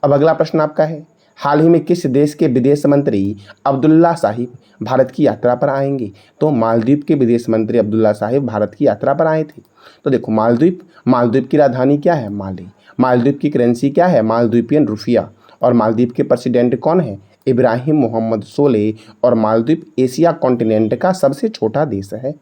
अब अगला प्रश्न आपका है, हाल ही में किस देश के विदेश मंत्री अब्दुल्ला साहिब भारत की यात्रा पर आएंगे? तो मालदीव के विदेश मंत्री अब्दुल्ला साहिब भारत की यात्रा पर आए थे। तो देखो, मालदीव की राजधानी क्या है? माले। मालदीव की करेंसी क्या है? मालदीवियन रुपया। और मालदीव के प्रेसिडेंट कौन है? इब्राहिम मोहम्मद सोलेह। और मालदीव एशिया कॉन्टिनेंट का सबसे छोटा देश है।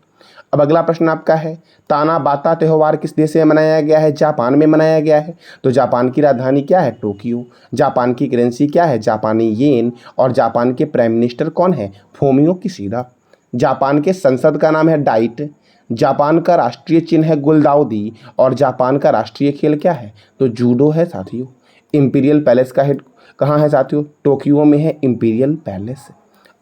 अब अगला प्रश्न आपका है, ताना बाता त्यौहार किस देश में मनाया गया है? जापान में मनाया गया है। तो जापान की राजधानी क्या है? टोक्यो। जापान की करेंसी क्या है? जापानी येन। और जापान के प्राइम मिनिस्टर कौन है? Fumio Kishida. जापान के संसद का नाम है डाइट। जापान का राष्ट्रीय चिन्ह है गुलदाउदी। और जापान का राष्ट्रीय खेल क्या है? तो जूडो है साथियों। इंपीरियल पैलेस का हेड कहाँ है साथियों? टोक्यो में है इंपीरियल पैलेस।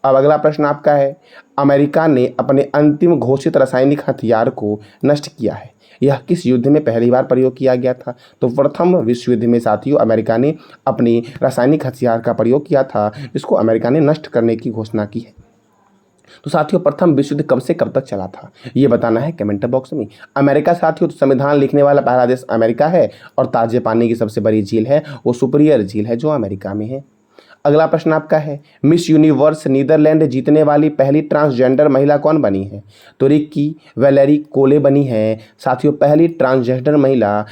अब अगला प्रश्न आपका है, अमेरिका ने अपने अंतिम घोषित रासायनिक हथियार को नष्ट किया है, यह किस युद्ध में पहली बार प्रयोग किया गया था? तो प्रथम विश्व युद्ध में साथियों अमेरिका ने अपनी रासायनिक हथियार का प्रयोग किया था, जिसको अमेरिका ने नष्ट करने की घोषणा की है। तो साथियों प्रथम विश्व युद्ध कब से कब तक चला था, ये बताना है कमेंट बॉक्स में। अमेरिका साथियों संविधान लिखने वाला पहला देश अमेरिका है। और ताजे पानी की सबसे बड़ी झील है वो सुपीरियर झील है जो अमेरिका में है। अगला प्रश्न आपका है, मिस यूनिवर्स नीदरलैंड जीतने वाली पहली ट्रांसजेंडर महिला कौन बनी है? तो रिक्की वैलेरी कोले बनी है साथियों पहली ट्रांसजेंडर महिला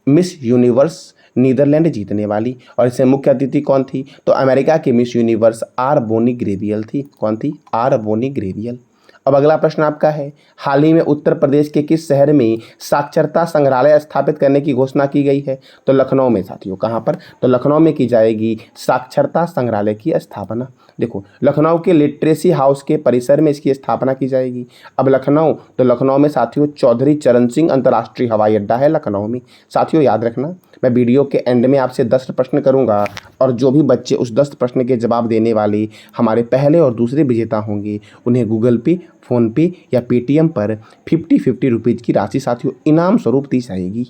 मिस यूनिवर्स नीदरलैंड जीतने वाली। और इससे मुख्य अतिथि कौन थी? तो अमेरिका की Miss Universe R Bonney Gabriel थी। कौन थी? R Bonney Gabriel. अब अगला प्रश्न आपका है, हाल ही में उत्तर प्रदेश के किस शहर में साक्षरता संग्रहालय स्थापित करने की घोषणा की गई है? तो लखनऊ में साथियों। कहाँ पर? तो लखनऊ में की जाएगी साक्षरता संग्रहालय की स्थापना। देखो, लखनऊ के लिटरेसी हाउस के परिसर में इसकी स्थापना की जाएगी। अब लखनऊ, तो लखनऊ में साथियों चौधरी चरण सिंह अंतर्राष्ट्रीय हवाई अड्डा है लखनऊ में। साथियों याद रखना, मैं वीडियो के एंड में आपसे 10 प्रश्न करूंगा और जो भी बच्चे उस 10 प्रश्न के जवाब देने वाले हमारे पहले और दूसरे विजेता होंगे, उन्हें गूगल पे, फ़ोनपे या पेटीएम पर 50-50 रुपीज़ की राशि साथियों इनाम स्वरूप दी जाएगी।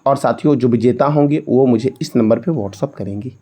और साथियों जो विजेता होंगे वो मुझे इस नंबर पर व्हाट्सअप करेंगे।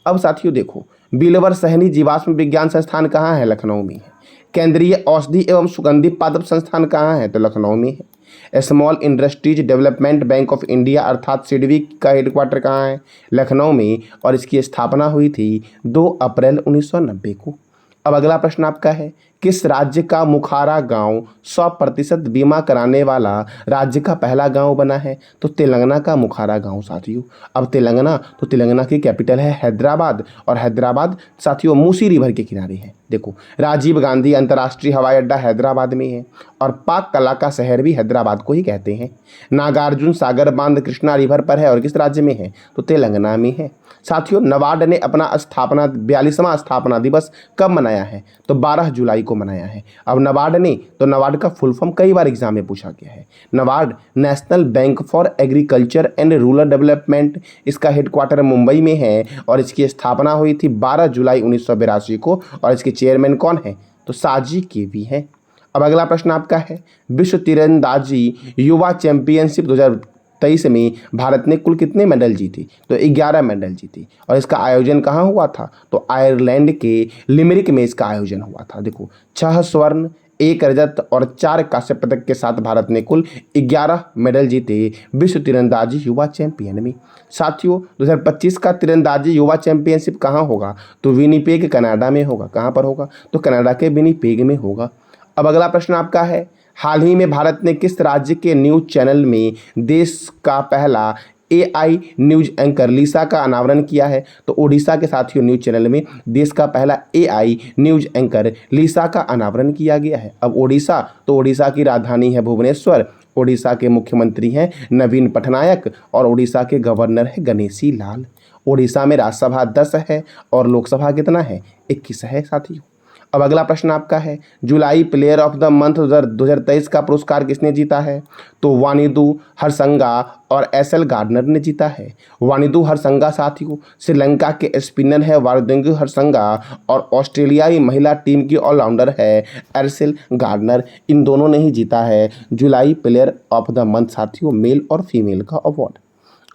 अब साथियों देखो, बिलवर सहनी जीवाश्म विज्ञान संस्थान कहाँ है? लखनऊ में है। केंद्रीय औषधि एवं सुगंधि पादप संस्थान कहाँ है? तो लखनऊ में है। Small industries development bank of India अर्थात सिडबी का हेडक्वार्टर कहाँ है? लखनऊ में। और इसकी स्थापना हुई थी 2 अप्रैल 1990 को। अब अगला प्रश्न आपका है, किस राज्य का मुखारा गांव 100% बीमा कराने वाला राज्य का पहला गांव बना है? तो तेलंगाना का मुखारा गांव साथियों। अब तेलंगाना, तो तेलंगाना की कैपिटल है हैदराबाद। और हैदराबाद साथियों मूसी रिवर के किनारे है। देखो, राजीव गांधी अंतर्राष्ट्रीय हवाई अड्डा हैदराबाद में है। और पाक कला का शहर भी हैदराबाद को ही कहते हैं। नागार्जुन सागर बांध कृष्णा रिवर पर है और किस राज्य में है? तो तेलंगाना में है। साथियों नबार्ड ने अपना 42वां स्थापना दिवस कब मनाया है? तो 12 जुलाई को मनाया है। अब नबार्ड ने, तो नबार्ड का फुल फॉर्म कई बार एग्जाम में पूछा गया है। NABARD national bank for agriculture and rural development, इसका हेडक्वार्टर मुंबई में है। और इसकी स्थापना हुई थी 12 जुलाई 1982 को। और इसके चेयरमैन कौन है? तो साजी केवी है। अब अगला प्रश्न आपका है, विश्व तीरंदाजी युवा चैंपियनशिप 2023 में भारत ने कुल कितने मेडल जीते? तो 11 मेडल जीते। और इसका आयोजन कहाँ हुआ था? तो आयरलैंड के लिमरिक में इसका आयोजन हुआ था। देखो, 6 स्वर्ण, 1 रजत और 4 कांस्य पदक के साथ भारत ने कुल 11 मेडल जीते विश्व तीरंदाजी युवा चैंपियन में। साथियों 2025 का तीरंदाजी युवा चैंपियनशिप कहाँ होगा? तो विनिपेग कनाडा में होगा। कहाँ पर होगा? तो कनाडा के विनिपेग में होगा। अब अगला प्रश्न आपका है, हाल ही में भारत ने किस राज्य के न्यूज चैनल में देश का पहला एआई न्यूज एंकर लीसा का अनावरण किया है? तो ओडिशा के साथियों न्यूज चैनल में देश का पहला एआई न्यूज एंकर लीसा का अनावरण किया गया है। अब ओडिशा, तो ओडिशा की राजधानी है भुवनेश्वर, ओडिशा के मुख्यमंत्री हैं नवीन पटनायक और ओडिशा के गवर्नर है गणेशी लाल। ओडिशा में राज्यसभा 10 है और लोकसभा कितना है? 21 है साथियों। अब अगला प्रश्न आपका है, जुलाई प्लेयर ऑफ द मंथ 2023 का पुरस्कार किसने जीता है? तो वानिदु हरसंगा और एसएल गार्डनर ने जीता है। वानिदु हरसंगा साथियों श्रीलंका के स्पिनर है वानिदु हरसंगा और ऑस्ट्रेलियाई महिला टीम की ऑलराउंडर है एरसेल गार्डनर। इन दोनों ने ही जीता है जुलाई प्लेयर ऑफ द मंथ साथियों, मेल और फीमेल का अवार्ड।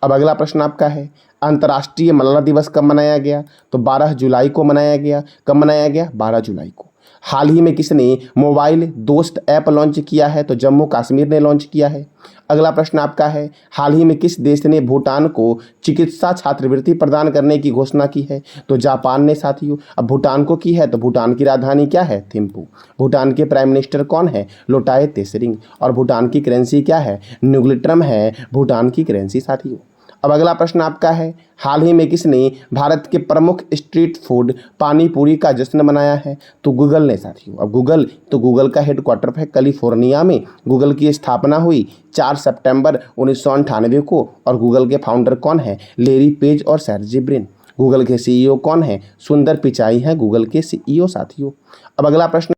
अब अगला प्रश्न आपका है, अंतर्राष्ट्रीय मलाला दिवस कब मनाया गया? तो 12 जुलाई को मनाया गया। कब मनाया गया? 12 जुलाई को। हाल ही में किसने मोबाइल दोस्त ऐप लॉन्च किया है? तो जम्मू कश्मीर ने लॉन्च किया है। अगला प्रश्न आपका है, हाल ही में किस देश ने भूटान को चिकित्सा छात्रवृत्ति प्रदान करने की घोषणा की है? तो जापान ने साथियों। अब भूटान को की है तो भूटान की राजधानी क्या है? थिम्पू। भूटान के प्राइम मिनिस्टर कौन है? लोटाय तेसरिंग। और भूटान की करेंसी क्या है? न्यूग्लिट्रम है भूटान की करेंसी साथियों। अब अगला प्रश्न आपका है, हाल ही में किसने भारत के प्रमुख स्ट्रीट फूड पानी पूरी का जश्न मनाया है? तो गूगल ने साथियों। अब गूगल, तो गूगल का हेडक्वार्टर है कैलिफोर्निया में। गूगल की स्थापना हुई 4 सितंबर 1998 को और गूगल के फाउंडर कौन है? लेरी पेज और सर्जी ब्रिन। गूगल के सीईओ कौन है? सुंदर पिचाई हैं गूगल के सीईओ साथियों। अब अगला प्रश्न,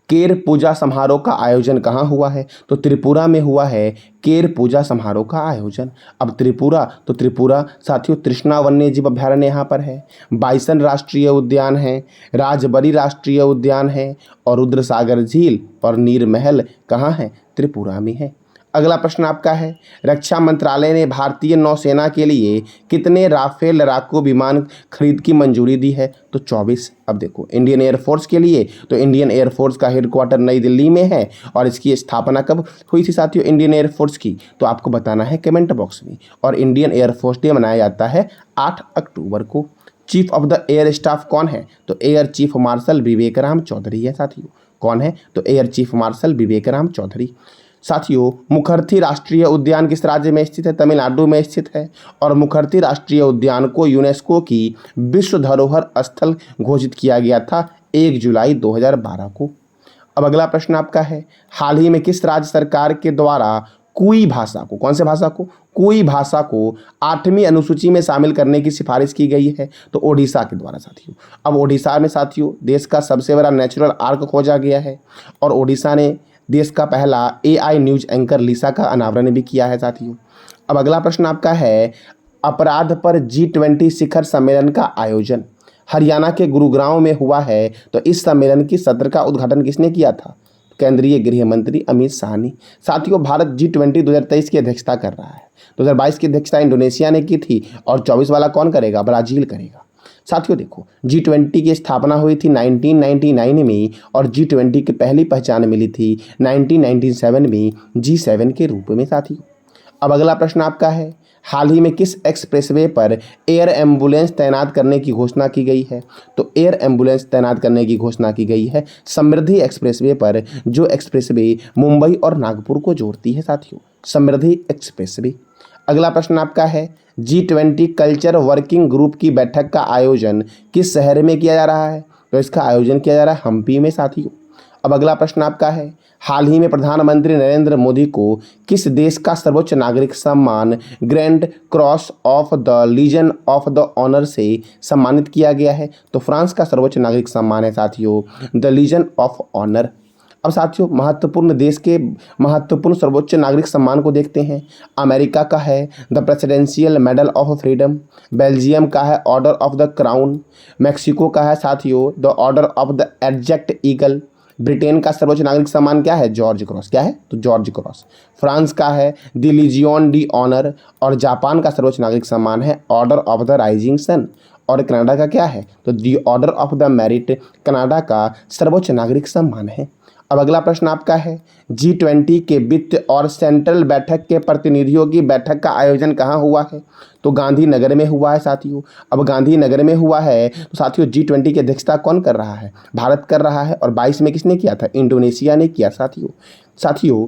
केर पूजा समारोह का आयोजन कहाँ हुआ है? तो त्रिपुरा में हुआ है केर पूजा समारोह का आयोजन। अब त्रिपुरा, तो त्रिपुरा साथियों तृष्णा वन्य जीव अभ्यारण्य यहाँ पर है, बाइसन राष्ट्रीय उद्यान है, राजबरी राष्ट्रीय उद्यान है और रुद्रसागर झील और नीर महल कहाँ है? त्रिपुरा में है। अगला प्रश्न आपका है, रक्षा मंत्रालय ने भारतीय नौसेना के लिए कितने राफेल लड़ाकू विमान खरीद की मंजूरी दी है? तो 24। अब देखो इंडियन एयरफोर्स के लिए, तो इंडियन एयरफोर्स का हेडक्वार्टर नई दिल्ली में है और इसकी स्थापना कब हुई थी साथियों इंडियन एयरफोर्स की? तो आपको बताना है कमेंट बॉक्स में। और इंडियन एयरफोर्स डे मनाया जाता है 8 अक्टूबर को। Chief of the air staff कौन है? तो एयर चीफ मार्शल विवेक राम चौधरी है साथियों। कौन है? तो एयर चीफ मार्शल विवेक राम चौधरी। साथियों मुखर्ती राष्ट्रीय उद्यान किस राज्य में स्थित है? तमिलनाडु में स्थित है और मुखर्ती राष्ट्रीय उद्यान को यूनेस्को की विश्व धरोहर स्थल घोषित किया गया था 1 जुलाई 2012 को। अब अगला प्रश्न आपका है, हाल ही में किस राज्य सरकार के द्वारा कुई भाषा को, कौन से भाषा को? कुई भाषा को 8वीं अनुसूची में शामिल करने की सिफारिश की गई है? तो ओडिशा के द्वारा साथियों। अब ओडिशा में साथियों देश का सबसे बड़ा नेचुरल आर्क खोजा गया है और ओडिशा ने देश का पहला एआई न्यूज एंकर लीसा का अनावरण भी किया है साथियों। अब अगला प्रश्न आपका है, अपराध पर G20 शिखर सम्मेलन का आयोजन हरियाणा के गुरुग्राम में हुआ है, तो इस सम्मेलन की सत्र का उद्घाटन किसने किया था? केंद्रीय गृह मंत्री अमित शाह ने। साथियों भारत G20 2023 की अध्यक्षता कर रहा है। 2022 की अध्यक्षता इंडोनेशिया ने की थी और 24 वाला कौन करेगा? ब्राजील करेगा। साथियों देखो G20 की स्थापना हुई थी 1999 में और G20 की पहली पहचान मिली थी 1997 में G7 के रूप में साथियों। अब अगला प्रश्न आपका है, हाल ही में किस एक्सप्रेसवे पर एयर एम्बुलेंस तैनात करने की घोषणा की गई है? तो एयर एम्बुलेंस तैनात करने की घोषणा की गई है समृद्धि एक्सप्रेसवे पर, जो एक्सप्रेसवे मुंबई और नागपुर को जोड़ती है साथियों, समृद्धि एक्सप्रेसवे। अगला प्रश्न आपका है, G20 कल्चर वर्किंग ग्रुप की बैठक का आयोजन किस शहर में किया जा रहा है? तो इसका आयोजन किया जा रहा है हम्पी में साथियों। अब अगला प्रश्न आपका है, हाल ही में प्रधानमंत्री नरेंद्र मोदी को किस देश का सर्वोच्च नागरिक सम्मान Grand Cross of the Legion of the Honour से सम्मानित किया गया है? तो फ्रांस का सर्वोच्च नागरिक सम्मान है साथियों द लीजन ऑफ ऑनर। अब साथियों महत्वपूर्ण देश के महत्वपूर्ण सर्वोच्च नागरिक सम्मान को देखते हैं। अमेरिका का है the presidential medal of freedom, Belgium का है order of the crown, Mexico का है साथियों द ऑर्डर ऑफ द एडजेक्ट ईगल, ब्रिटेन का सर्वोच्च नागरिक सम्मान क्या है? George cross. क्या है? तो जॉर्ज क्रॉस। फ्रांस का है द लीजियन डी ऑनर। और जापान का सर्वोच्च नागरिक सम्मान है order of the rising sun. और कनाडा का क्या है? तो the order of the merit Canada का सर्वोच्च नागरिक सम्मान है। अब अगला प्रश्न आपका है G20 के वित्त और सेंट्रल बैठक के प्रतिनिधियों की बैठक का आयोजन कहाँ हुआ है? तो गांधीनगर में हुआ है साथियों। अब गांधीनगर में हुआ है तो साथियों G20 की अध्यक्षता कौन कर रहा है? भारत कर रहा है। और 22 में किसने किया था? इंडोनेशिया ने किया साथियों।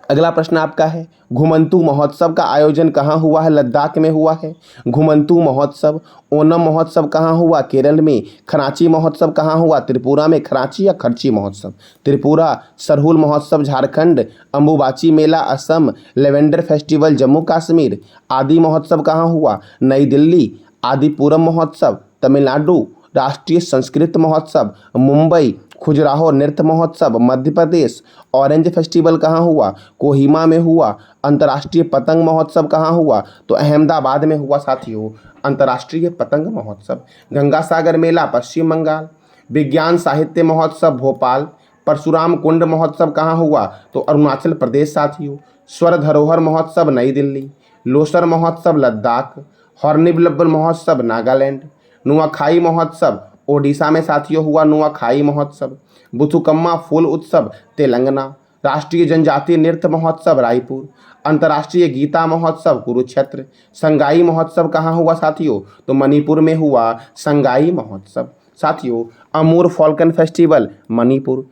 अगला प्रश्न आपका है घुमंतू महोत्सव का आयोजन कहाँ हुआ है? लद्दाख में हुआ है घुमंतू महोत्सव। ओनम महोत्सव कहाँ हुआ? केरल में। खराची महोत्सव कहाँ हुआ? त्रिपुरा में। खराची या खर्ची महोत्सव? त्रिपुरा। सरहुल महोत्सव झारखंड। अम्बुबाची मेला असम। Lavender festival Jammu Kashmir. आदि महोत्सव कहाँ हुआ? नई दिल्ली। आदिपुरम महोत्सव तमिलनाडु। राष्ट्रीय संस्कृत महोत्सव मुंबई। खजुराहो नृत्य महोत्सव मध्य प्रदेश। ऑरेंज फेस्टिवल कहाँ हुआ? कोहिमा में हुआ। अंतर्राष्ट्रीय पतंग महोत्सव कहाँ हुआ? तो अहमदाबाद में हुआ साथियों अंतर्राष्ट्रीय पतंग महोत्सव। गंगा सागर मेला पश्चिम बंगाल। विज्ञान साहित्य महोत्सव भोपाल। परशुराम कुंड महोत्सव कहाँ हुआ? तो अरुणाचल प्रदेश साथियों। स्वर धरोहर महोत्सव नई दिल्ली। लोसर महोत्सव लद्दाख। हॉर्नबिल महोत्सव नागालैंड। नुआखाई महोत्सव ओडिशा में साथियों हुआ नुआखाई महोत्सव। बुथुकम्मा फूल उत्सव तेलंगाना। राष्ट्रीय जनजातीय नृत्य महोत्सव रायपुर। अंतर्राष्ट्रीय गीता महोत्सव कुरुक्षेत्र। संगाई महोत्सव कहाँ हुआ साथियों? तो मणिपुर में हुआ संगाई महोत्सव साथियों। Amur falcon festival Manipur.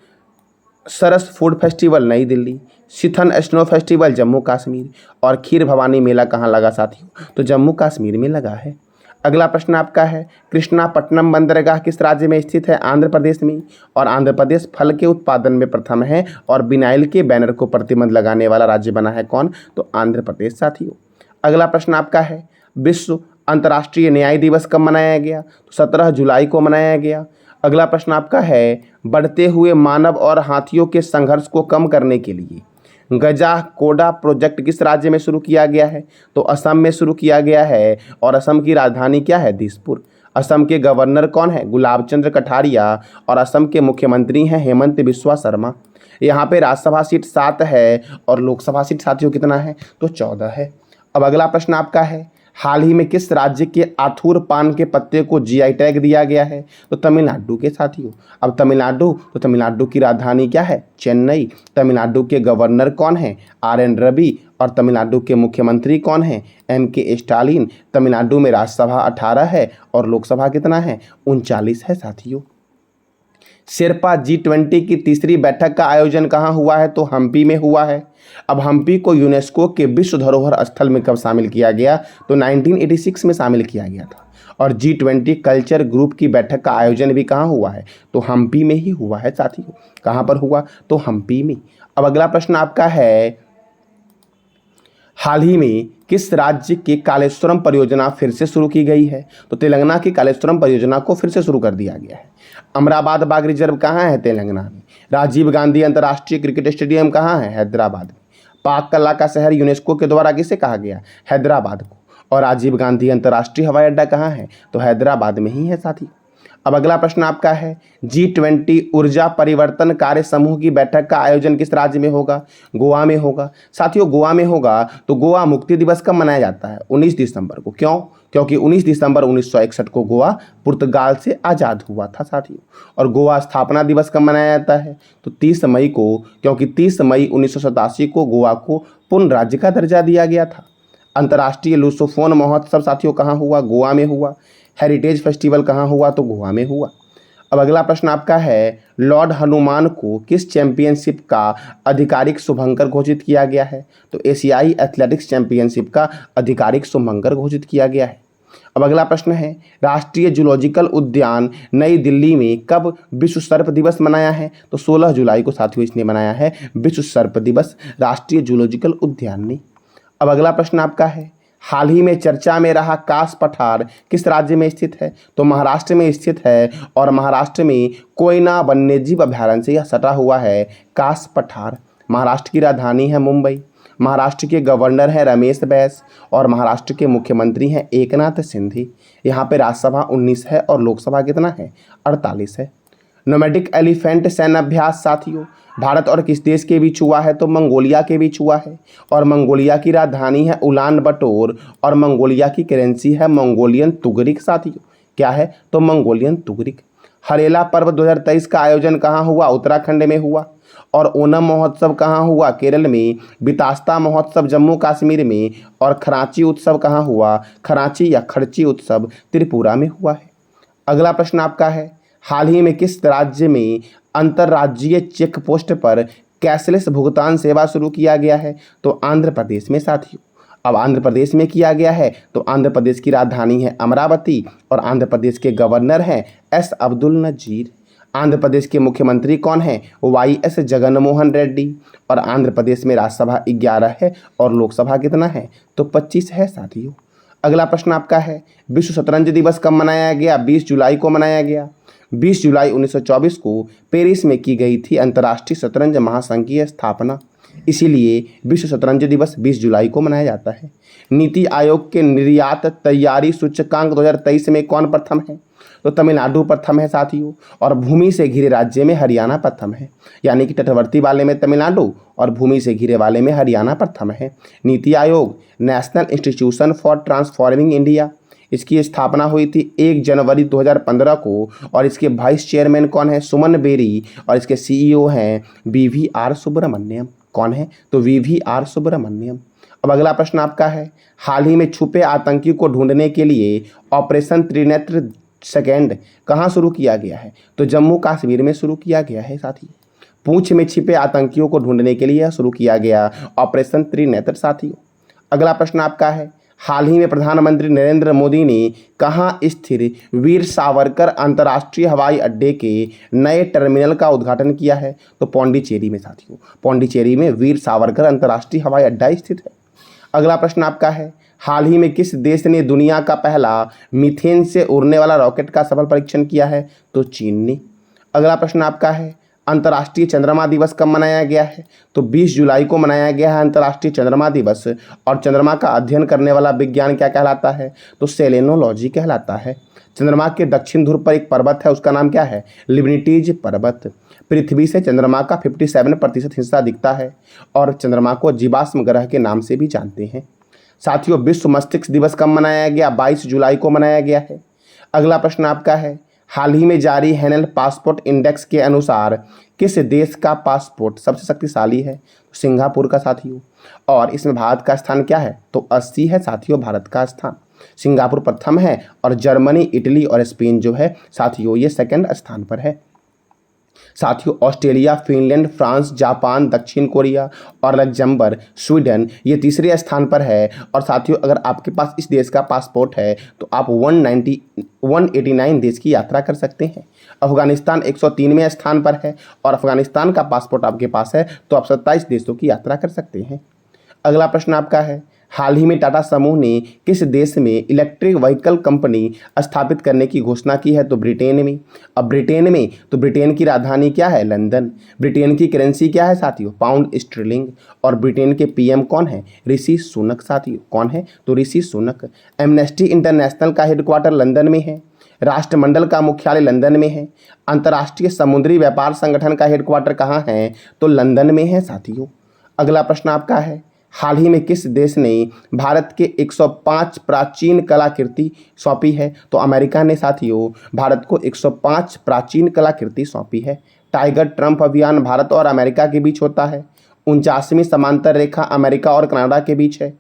Saras food festival Nai Dilli. Sinthan snow festival Jammu Kashmir. और खीर भवानी मेला कहाँ लगा साथियों? तो जम्मू कश्मीर में लगा है। अगला प्रश्न आपका है कृष्णापट्टनम बंदरगाह किस राज्य में स्थित है? आंध्र प्रदेश में। और आंध्र प्रदेश फल के उत्पादन में प्रथम है और विनाइल के बैनर को प्रतिबंध लगाने वाला राज्य बना है कौन? तो आंध्र प्रदेश साथियों। अगला प्रश्न आपका है विश्व अंतर्राष्ट्रीय न्याय दिवस कब मनाया गया? तो 17 जुलाई को मनाया गया। अगला प्रश्न आपका है बढ़ते हुए मानव और हाथियों के संघर्ष को कम करने के लिए गजा कोडा प्रोजेक्ट किस राज्य में शुरू किया गया है? तो असम में शुरू किया गया है। और असम की राजधानी क्या है? दिसपुर। असम के गवर्नर कौन है? गुलाब चंद्र कटारिया। और असम के मुख्यमंत्री हैं हेमंत बिस्वा शर्मा। यहाँ पे राज्यसभा सीट 7 है और लोकसभा सीट साथियों कितना है? तो 14 है। अब अगला प्रश्न आपका है हाल ही में किस राज्य के आथुर पान के पत्ते को जीआई टैग दिया गया है? तो तमिलनाडु के साथियों। अब तमिलनाडु तो तमिलनाडु की राजधानी क्या है? चेन्नई। तमिलनाडु के गवर्नर कौन है? RN रवि। और तमिलनाडु के मुख्यमंत्री कौन है? MK Stalin. तमिलनाडु में राज्यसभा 18 है और लोकसभा कितना है? 39 है साथियों। शेरपा G20 की तीसरी बैठक का आयोजन कहाँ हुआ है? तो हम्पी में हुआ है। अब हम्पी को यूनेस्को के विश्व धरोहर स्थल में कब शामिल किया गया? तो 1986 में शामिल किया गया था। और G20 कल्चर ग्रुप की बैठक का आयोजन भी कहाँ हुआ है? तो हम्पी में ही हुआ है साथियों। कहाँ पर हुआ? तो हम्पी में। अब अगला प्रश्न आपका है हाल ही में किस राज्य की कालेश्वरम परियोजना फिर से शुरू की गई है? तो तेलंगाना की कालेश्वरम परियोजना को फिर से शुरू कर दिया गया है। अमराबाद बाघ रिजर्व कहाँ है? तेलंगाना में। राजीव गांधी अंतर्राष्ट्रीय क्रिकेट स्टेडियम कहाँ है? हैदराबाद में। पाक कला का शहर यूनेस्को के द्वारा किसे कहा गया? हैदराबाद को। और राजीव गांधी अंतर्राष्ट्रीय हवाई अड्डा कहाँ है? तो हैदराबाद में ही है साथी। अब अगला प्रश्न आपका है G20 ऊर्जा परिवर्तन कार्य समूह की बैठक का आयोजन किस राज्य में होगा? गोवा में होगा साथियों। गोवा में होगा तो गोवा मुक्ति दिवस कब मनाया जाता है? 19 दिसंबर को। क्यों? क्योंकि 19 दिसंबर 1961 को गोवा पुर्तगाल से आज़ाद हुआ था साथियों। और गोवा स्थापना दिवस कब मनाया जाता है? तो 30 मई को, क्योंकि 30 मई 1987 को गोवा को पूर्ण राज्य का दर्जा दिया गया था। अंतर्राष्ट्रीय लूसोफोन महोत्सव साथियों कहाँ हुआ? गोवा में हुआ। हेरिटेज फेस्टिवल कहाँ हुआ? तो गोवा में हुआ। अब अगला प्रश्न आपका है लॉर्ड हनुमान को किस चैंपियनशिप का आधिकारिक शुभंकर घोषित किया गया है? तो एशियाई एथलेटिक्स चैंपियनशिप का आधिकारिक शुभंकर घोषित किया गया है। अब अगला प्रश्न है राष्ट्रीय जूलॉजिकल उद्यान नई दिल्ली में कब विश्व सर्प दिवस मनाया है? तो 16 जुलाई को साथियों इसने मनाया है विश्व सर्प दिवस राष्ट्रीय जूलॉजिकल उद्यान ने। अब अगला प्रश्न आपका है हाल ही में चर्चा में रहा कास पठार किस राज्य में स्थित है? तो महाराष्ट्र में स्थित है। और महाराष्ट्र में कोयना वन्यजीव अभयारण्य से यह सटा हुआ है कास पठार। महाराष्ट्र की राजधानी है मुंबई। महाराष्ट्र के गवर्नर हैं रमेश बैस। और महाराष्ट्र के मुख्यमंत्री हैं एकनाथ शिंदे। यहाँ पे राज्यसभा 19 है और लोकसभा कितना है? 48 है। नोमैडिक एलिफेंट सैन्य अभ्यास साथियों भारत और किस देश के बीच हुआ है? तो मंगोलिया के बीच हुआ है। और मंगोलिया की राजधानी है उलान बटोर और मंगोलिया की करेंसी है मंगोलियन तुगरिक साथियों। क्या है? तो मंगोलियन तुगरिक। हरेला पर्व 2023 का आयोजन कहाँ हुआ? उत्तराखंड में हुआ। और ओणम महोत्सव कहाँ हुआ? केरल में। बितास्ता महोत्सव जम्मू कश्मीर में। और खराची उत्सव कहाँ हुआ? खराची या खर्ची उत्सव त्रिपुरा में हुआ है। अगला प्रश्न आपका है, हाल ही में किस राज्य में अंतर्राज्यीय चेक पोस्ट पर कैशलेस भुगतान सेवा शुरू किया गया है? तो आंध्र प्रदेश में साथियों। अब आंध्र प्रदेश में किया गया है तो आंध्र प्रदेश की राजधानी है अमरावती और आंध्र प्रदेश के गवर्नर हैं एस अब्दुल नजीर। आंध्र प्रदेश के मुख्यमंत्री कौन हैं? YS जगनमोहन रेड्डी। और आंध्र प्रदेश में राज्यसभा 11 है और लोकसभा कितना है? तो 25 है साथियों। अगला प्रश्न आपका है, विश्व शतरंज दिवस कब मनाया गया? 20 जुलाई को मनाया गया। 20 जुलाई 1924 को पेरिस में की गई थी अंतर्राष्ट्रीय शतरंज महासंघ की स्थापना, इसीलिए विश्व शतरंज दिवस 20 जुलाई को मनाया जाता है। नीति आयोग के निर्यात तैयारी सूचकांक 2023 में कौन प्रथम है? तो तमिलनाडु प्रथम है साथियों। और भूमि से घिरे राज्य में हरियाणा प्रथम है, यानी कि तटवर्ती वाले में तमिलनाडु और भूमि से घिरे वाले में हरियाणा प्रथम है। NITI Aayog national institution for transforming India, इसकी स्थापना हुई थी 1 जनवरी 2015 को और इसके वाइस चेयरमैन कौन है? सुमन बेरी। और इसके CEO हैं VVR सुब्रमण्यम। कौन है? तो VVR सुब्रमण्यम। अब अगला प्रश्न आपका है, हाल ही में छुपे आतंकी को ढूंढने के लिए ऑपरेशन त्रिनेत्र सेकेंड कहाँ शुरू किया गया है? तो जम्मू कश्मीर में शुरू किया गया है साथी। पूंछ में छिपे आतंकियों को ढूंढने के लिए शुरू किया गया ऑपरेशन त्रिनेत्र साथियों। अगला प्रश्न आपका है, हाल ही में प्रधानमंत्री नरेंद्र मोदी ने कहाँ स्थित वीर सावरकर अंतर्राष्ट्रीय हवाई अड्डे के नए टर्मिनल का उद्घाटन किया है? तो पौंडीचेरी में साथियों। पौंडीचेरी में वीर सावरकर अंतर्राष्ट्रीय हवाई अड्डा स्थित है। अगला प्रश्न आपका है, हाल ही में किस देश ने दुनिया का पहला मीथेन से उड़ने वाला रॉकेट का सफल परीक्षण किया है? तो चीन ने। अगला प्रश्न आपका है, अंतर्राष्ट्रीय चंद्रमा दिवस कब मनाया गया है? तो 20 जुलाई को मनाया गया है अंतर्राष्ट्रीय चंद्रमा दिवस। और चंद्रमा का अध्ययन करने वाला विज्ञान क्या कहलाता है? तो सेलेनोलॉजी कहलाता है। चंद्रमा के दक्षिण ध्रुव पर एक पर्वत है, उसका नाम क्या है? लिबनिटीज पर्वत। पृथ्वी से चंद्रमा का 57% हिस्सा दिखता है और चंद्रमा को जीवाश्म ग्रह के नाम से भी जानते हैं साथियों। विश्व मस्तिष्क दिवस कब मनाया गया? 22 जुलाई को मनाया गया है। अगला प्रश्न आपका है, हाल ही में जारी हैनेल पासपोर्ट इंडेक्स के अनुसार किस देश का पासपोर्ट सबसे शक्तिशाली है? सिंगापुर का साथियों। और इसमें भारत का स्थान क्या है? तो 80 है साथियों भारत का स्थान। सिंगापुर प्रथम है और जर्मनी, इटली और स्पेन जो है साथियों ये सेकंड स्थान पर है। साथियों ऑस्ट्रेलिया, फिनलैंड, फ्रांस, जापान, दक्षिण कोरिया और लग्जमबर्ग, स्वीडन ये तीसरे स्थान पर है। और साथियों अगर आपके पास इस देश का पासपोर्ट है तो आप 189 देश की यात्रा कर सकते हैं। अफगानिस्तान 103वें स्थान पर है और अफगानिस्तान का पासपोर्ट आपके पास है तो आप 27 देशों की यात्रा कर सकते हैं। अगला प्रश्न आपका है, हाल ही में टाटा समूह ने किस देश में इलेक्ट्रिक व्हीकल कंपनी स्थापित करने की घोषणा की है? तो ब्रिटेन में। अब ब्रिटेन में तो ब्रिटेन की राजधानी क्या है? लंदन। ब्रिटेन की करेंसी क्या है साथियों? Pound sterling. और ब्रिटेन के PM कौन है? ऋषि सुनक साथियों। कौन है? तो ऋषि सुनक। एमनेस्टी इंटरनेशनल का हेडक्वार्टर लंदन में है। राष्ट्रमंडल का मुख्यालय लंदन में है। अंतर्राष्ट्रीय समुद्री व्यापार संगठन का हेडक्वार्टर कहाँ है? तो लंदन में है साथियों। अगला प्रश्न आपका है, हाल ही में किस देश ने भारत के 105 प्राचीन कलाकृति सौंपी है? तो अमेरिका ने साथियों भारत को 105 प्राचीन कलाकृति सौंपी है। टाइगर ट्रंप अभियान भारत और अमेरिका के बीच होता है। 49वीं समांतर रेखा अमेरिका और कनाडा के बीच है।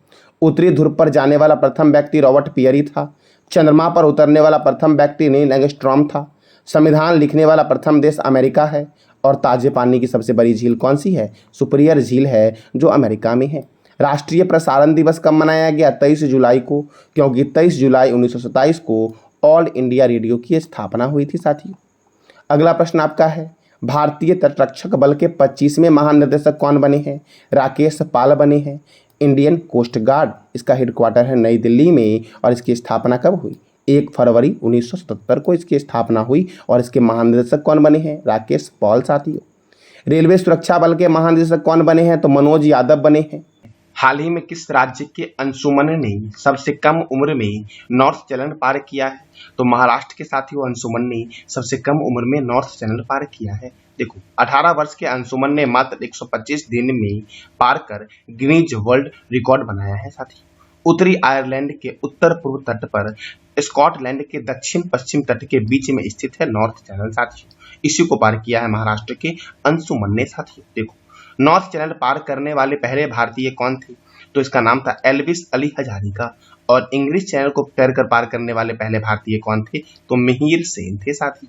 उत्तरी ध्रुव पर जाने वाला प्रथम व्यक्ति रॉबर्ट पियरी था। चंद्रमा पर उतरने वाला प्रथम व्यक्ति नील एंगस्ट्रॉम था। संविधान लिखने वाला प्रथम देश अमेरिका है। और ताजे पानी की सबसे बड़ी झील कौन सी है? सुपीरियर झील है जो अमेरिका में है। राष्ट्रीय प्रसारण दिवस कब मनाया गया? 23 जुलाई को, क्योंकि 23 जुलाई 1927 को ऑल इंडिया रेडियो की स्थापना हुई थी साथियों। अगला प्रश्न आपका है, भारतीय तटरक्षक बल के 25वें महानिदेशक कौन बने हैं? राकेश पाल बने हैं। इंडियन कोस्ट गार्ड इसका हेडक्वार्टर है नई दिल्ली में और इसकी स्थापना कब हुई? 1 फरवरी 1977 को इसकी स्थापना हुई और इसके महानिदेशक कौन बने हैं? राकेश पॉल साथियों। रेलवे सुरक्षा बल के महानिदेशक कौन बने हैं? तो मनोज यादव बने हैं। हाल ही में किस राज्य के अंशुमन ने सबसे कम उम्र में नॉर्थ चैनल पार किया है? तो महाराष्ट्र के साथियों अंशुमन ने सबसे कम उम्र में नॉर्थ चैनल पार किया है। देखो 18 वर्ष के अंशुमन ने मात्र 125 दिन में पार कर गिनीज वर्ल्ड रिकॉर्ड बनाया है। साथियों उत्तरी आयरलैंड के उत्तर पूर्व तट पर स्कॉटलैंड के दक्षिण पश्चिम तट के बीच में स्थित है नॉर्थ चैनल। साथियों इसी को पार किया है महाराष्ट्र के अंशुमन ने। साथियों देखो नॉर्थ चैनल पार करने वाले पहले भारतीय कौन थे? तो इसका नाम था एल्विस अली हजारिका। और इंग्लिश चैनल को तैरकर पार करने वाले पहले भारतीय कौन थे? तो मिहिर सेन थे। साथी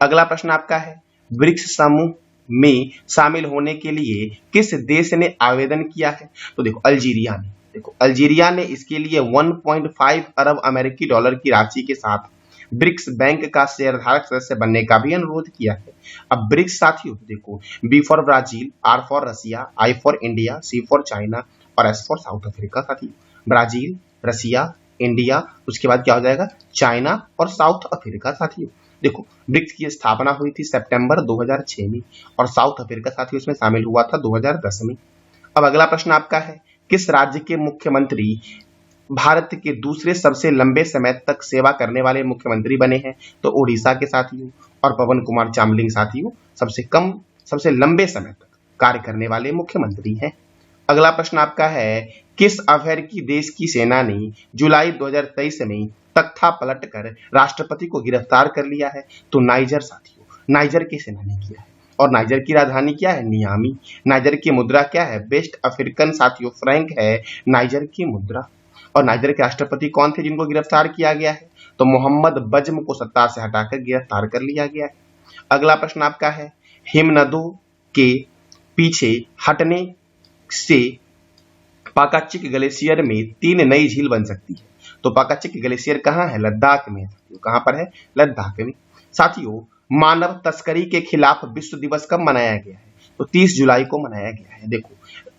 अगला प्रश्न आपका है, ब्रिक्स समूह में शामिल होने के लिए किस देश ने आवेदन किया है? तो देखो अल्जीरिया ने। देखो अल्जीरिया ने इसके लिए 1.5 अरब अमेरिकी डॉलर की राशि के साथ ब्रिक्स बैंक का शेयरधारक सदस्य बनने का भी अनुरोध किया है। अब ब्रिक्स साथियों देखो B for Brazil, R for Russia, I for India, C for China और एस फॉर साउथ अफ्रीका। साथियों ब्राजील, रसिया, इंडिया, उसके बाद क्या हो जाएगा चाइना और साउथ अफ्रीका। साथियों देखो ब्रिक्स की स्थापना हुई थी सितंबर 2006 में और साउथ अफ्रीका साथियों इसमें शामिल हुआ था 2010 में। अब अगला प्रश्न आपका है, किस राज्य के मुख्यमंत्री भारत के दूसरे सबसे लंबे समय तक सेवा करने वाले मुख्यमंत्री बने हैं? तो उड़ीसा के साथियों। और पवन कुमार चामलिंग साथियों सबसे लंबे समय तक कार्य करने वाले मुख्यमंत्री हैं। अगला प्रश्न आपका है, किस अफ्रीकी देश की सेना ने जुलाई 2023 में तख्ता पलटकर राष्ट्रपति को गिरफ्तार कर लिया है? तो नाइजर साथियों, नाइजर की सेना ने किया है। और नाइजर की राजधानी क्या है? नियामी। नाइजर की मुद्रा क्या है? वेस्ट अफ्रीकन साथियों फ्रैंक है नाइजर की मुद्रा। और नाइजर के राष्ट्रपति कौन थे जिनको गिरफ्तार किया गया है? तो मोहम्मद बज्म को सत्ता से हटाकर गिरफ्तार कर लिया गया है। अगला प्रश्न आपका है, हिमनदों के पीछे हटने से पाकाचिक ग्लेशियर में 3 नई झील बन सकती है। तो पाकाचिक ग्लेशियर कहाँ है? लद्दाख में। कहाँ पर है? लद्दाख में। साथियों मानव तस्करी के खिलाफ विश्व दिवस कब मनाया गया है? तो 30 जुलाई को मनाया गया है। देखो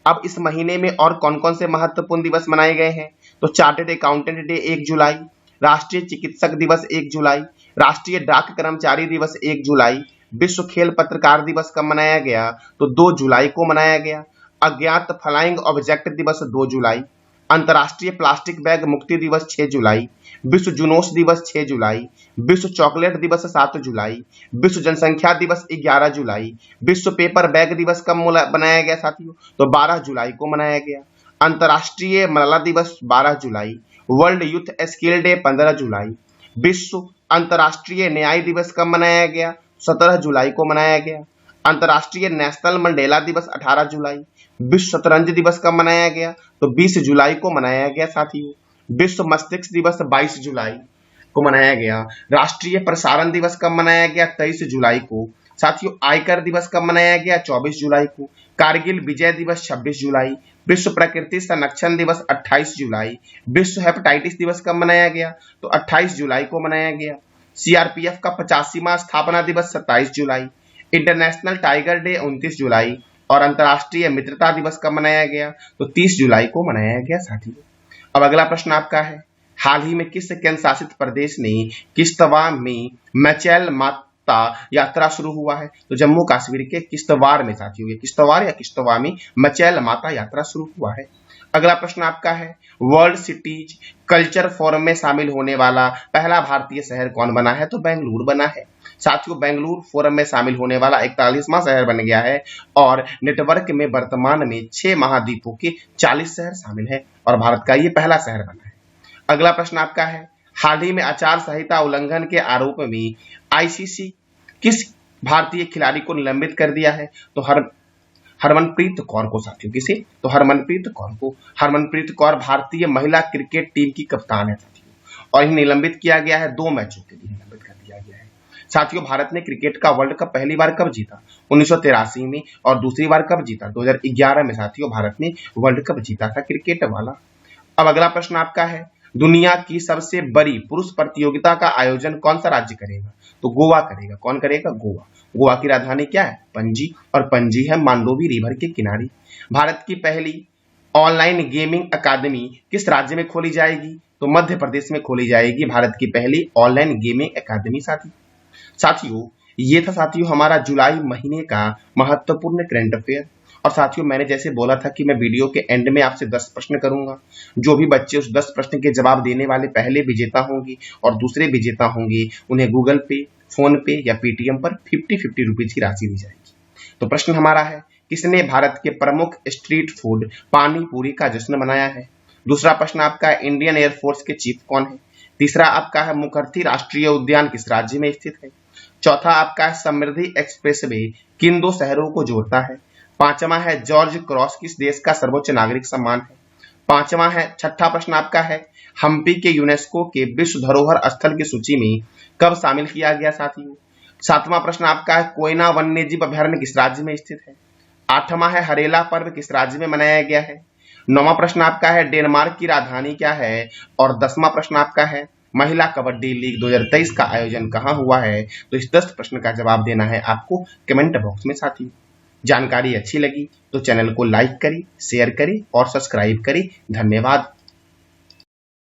अब इस महीने में और कौन कौन से महत्वपूर्ण दिवस मनाए गए हैं? तो चार्टर्ड अकाउंटेंट डे 1 जुलाई, राष्ट्रीय चिकित्सक दिवस 1 जुलाई, राष्ट्रीय डाक कर्मचारी दिवस 1 जुलाई, विश्व खेल पत्रकार दिवस कब मनाया गया? तो 2 जुलाई को मनाया गया। अज्ञात फ्लाइंग ऑब्जेक्ट दिवस 2 जुलाई, अंतर्राष्ट्रीय प्लास्टिक बैग मुक्ति दिवस 6 जुलाई, विश्व जुनूस दिवस 6 जुलाई, विश्व चॉकलेट दिवस 7 जुलाई, विश्व जनसंख्या दिवस 11 जुलाई, विश्व पेपर बैग दिवस कब बनाया गया साथियों? तो 12 जुलाई को मनाया गया। अंतर्राष्ट्रीय मलाला दिवस 12 जुलाई, वर्ल्ड यूथ स्किल डे 15 जुलाई, विश्व अंतर्राष्ट्रीय न्याय दिवस कब मनाया गया? 17 जुलाई को मनाया गया। अंतर्राष्ट्रीय नेशनल मंडेला दिवस 18 जुलाई, विश्व शतरंज दिवस कब मनाया गया? तो 20 जुलाई को मनाया गया साथियों। विश्व मस्तिष्क दिवस 22 जुलाई को मनाया गया। राष्ट्रीय प्रसारण दिवस कब मनाया गया? 23 जुलाई को। साथियों आयकर दिवस कब मनाया गया? 24 जुलाई को। कारगिल विजय दिवस 26 जुलाई, विश्व प्रकृति संरक्षण दिवस 28 जुलाई, विश्व हेपेटाइटिस दिवस कब मनाया गया? तो 28 जुलाई को मनाया गया। सीआरपीएफ का 85वां स्थापना दिवस 27 जुलाई, इंटरनेशनल टाइगर डे 29 जुलाई और अंतर्राष्ट्रीय मित्रता दिवस कब मनाया गया? तो 30 जुलाई को मनाया गया साथियों। अब अगला प्रश्न आपका है, हाल ही में किस केंद्र शासित प्रदेश ने किश्तवाड़ में मैचेल माता यात्रा शुरू हुआ है? तो जम्मू कश्मीर के किश्तवाड़ में साथियों, ये किश्तवाड़ या किश्तवाड़ में मैचेल माता यात्रा शुरू हुआ है। अगला प्रश्न आपका है, वर्ल्ड सिटीज कल्चर फोरम में शामिल होने वाला पहला भारतीय शहर कौन बना है? तो बेंगलुरु बना है। साथियों बेंगलुरु फोरम में शामिल होने वाला 41वां शहर बन गया है और नेटवर्क में वर्तमान में 6 महाद्वीपों के 40 शहर शामिल है और भारत का ये पहला शहर बना है। अगला प्रश्न आपका है, हाल ही में आचार संहिता उल्लंघन के आरोप में आईसीसी किस भारतीय खिलाड़ी को निलंबित कर दिया है? तो हरमनप्रीत कौर को साथियों। किसे? तो हरमनप्रीत कौर को। हरमनप्रीत कौर भारतीय महिला क्रिकेट टीम की कप्तान है साथियों और इन्हें निलंबित किया गया है 2 मैचों के लिए निलंबित कर दिया गया है। साथियों भारत ने क्रिकेट का वर्ल्ड कप पहली बार कब जीता? 1983 में और दूसरी बार कब जीता? 2011 में साथियों भारत ने वर्ल्ड कप जीता था क्रिकेट वाला। अब अगला प्रश्न आपका है, दुनिया की सबसे बड़ी पुरुष प्रतियोगिता का आयोजन कौन सा राज्य करेगा? तो गोवा करेगा। कौन करेगा? गोवा। गोवा की राजधानी क्या है? पणजी और पणजी है मांडोवी रिवर के किनारे। भारत की पहली ऑनलाइन गेमिंग अकादमी किस राज्य में खोली जाएगी? तो मध्य प्रदेश में खोली जाएगी भारत की पहली ऑनलाइन गेमिंग अकादमी। साथियों ये था साथियों हमारा जुलाई महीने का महत्वपूर्ण करंट अफेयर और साथियों मैंने जैसे बोला था कि मैं वीडियो के एंड में आपसे 10 प्रश्न करूंगा। जो भी बच्चे उस 10 प्रश्न के जवाब देने वाले पहले विजेता होंगे और दूसरे विजेता होंगे, उन्हें गूगल पे, फोन पे या पेटीएम पर 50-50 रुपीज की राशि दी जाएगी। तो प्रश्न हमारा है, किसने भारत के प्रमुख स्ट्रीट फूड पानी पूरी का जश्न मनाया है? दूसरा प्रश्न आपका है, इंडियन एयरफोर्स के चीफ कौन है? तीसरा आपका है, मुखर्जी राष्ट्रीय उद्यान किस राज्य में स्थित है? चौथा आपका है, समृद्धि एक्सप्रेसवे किन दो शहरों को जोड़ता है? पांचवा है, जॉर्ज क्रॉस किस देश का सर्वोच्च नागरिक सम्मान है? पांचवा है, छठा प्रश्न आपका है, हम्पी के यूनेस्को के विश्व धरोहर स्थल की सूची में कब शामिल किया गया साथियों? सातवां प्रश्न आपका है, कोयना वन्यजीव अभयारण्य किस राज्य में स्थित है? आठवां है, हरेला पर्व किस राज्य में मनाया गया है? नौवां प्रश्न आपका है, डेनमार्क की राजधानी क्या है? और 10वां प्रश्न आपका है, महिला कबड्डी लीग 2023 का आयोजन कहां हुआ है? तो इस 10 प्रश्न का जवाब देना है आपको कमेंट बॉक्स में साथियों। जानकारी अच्छी लगी तो चैनल को लाइक करें, शेयर करें और सब्सक्राइब करें। धन्यवाद।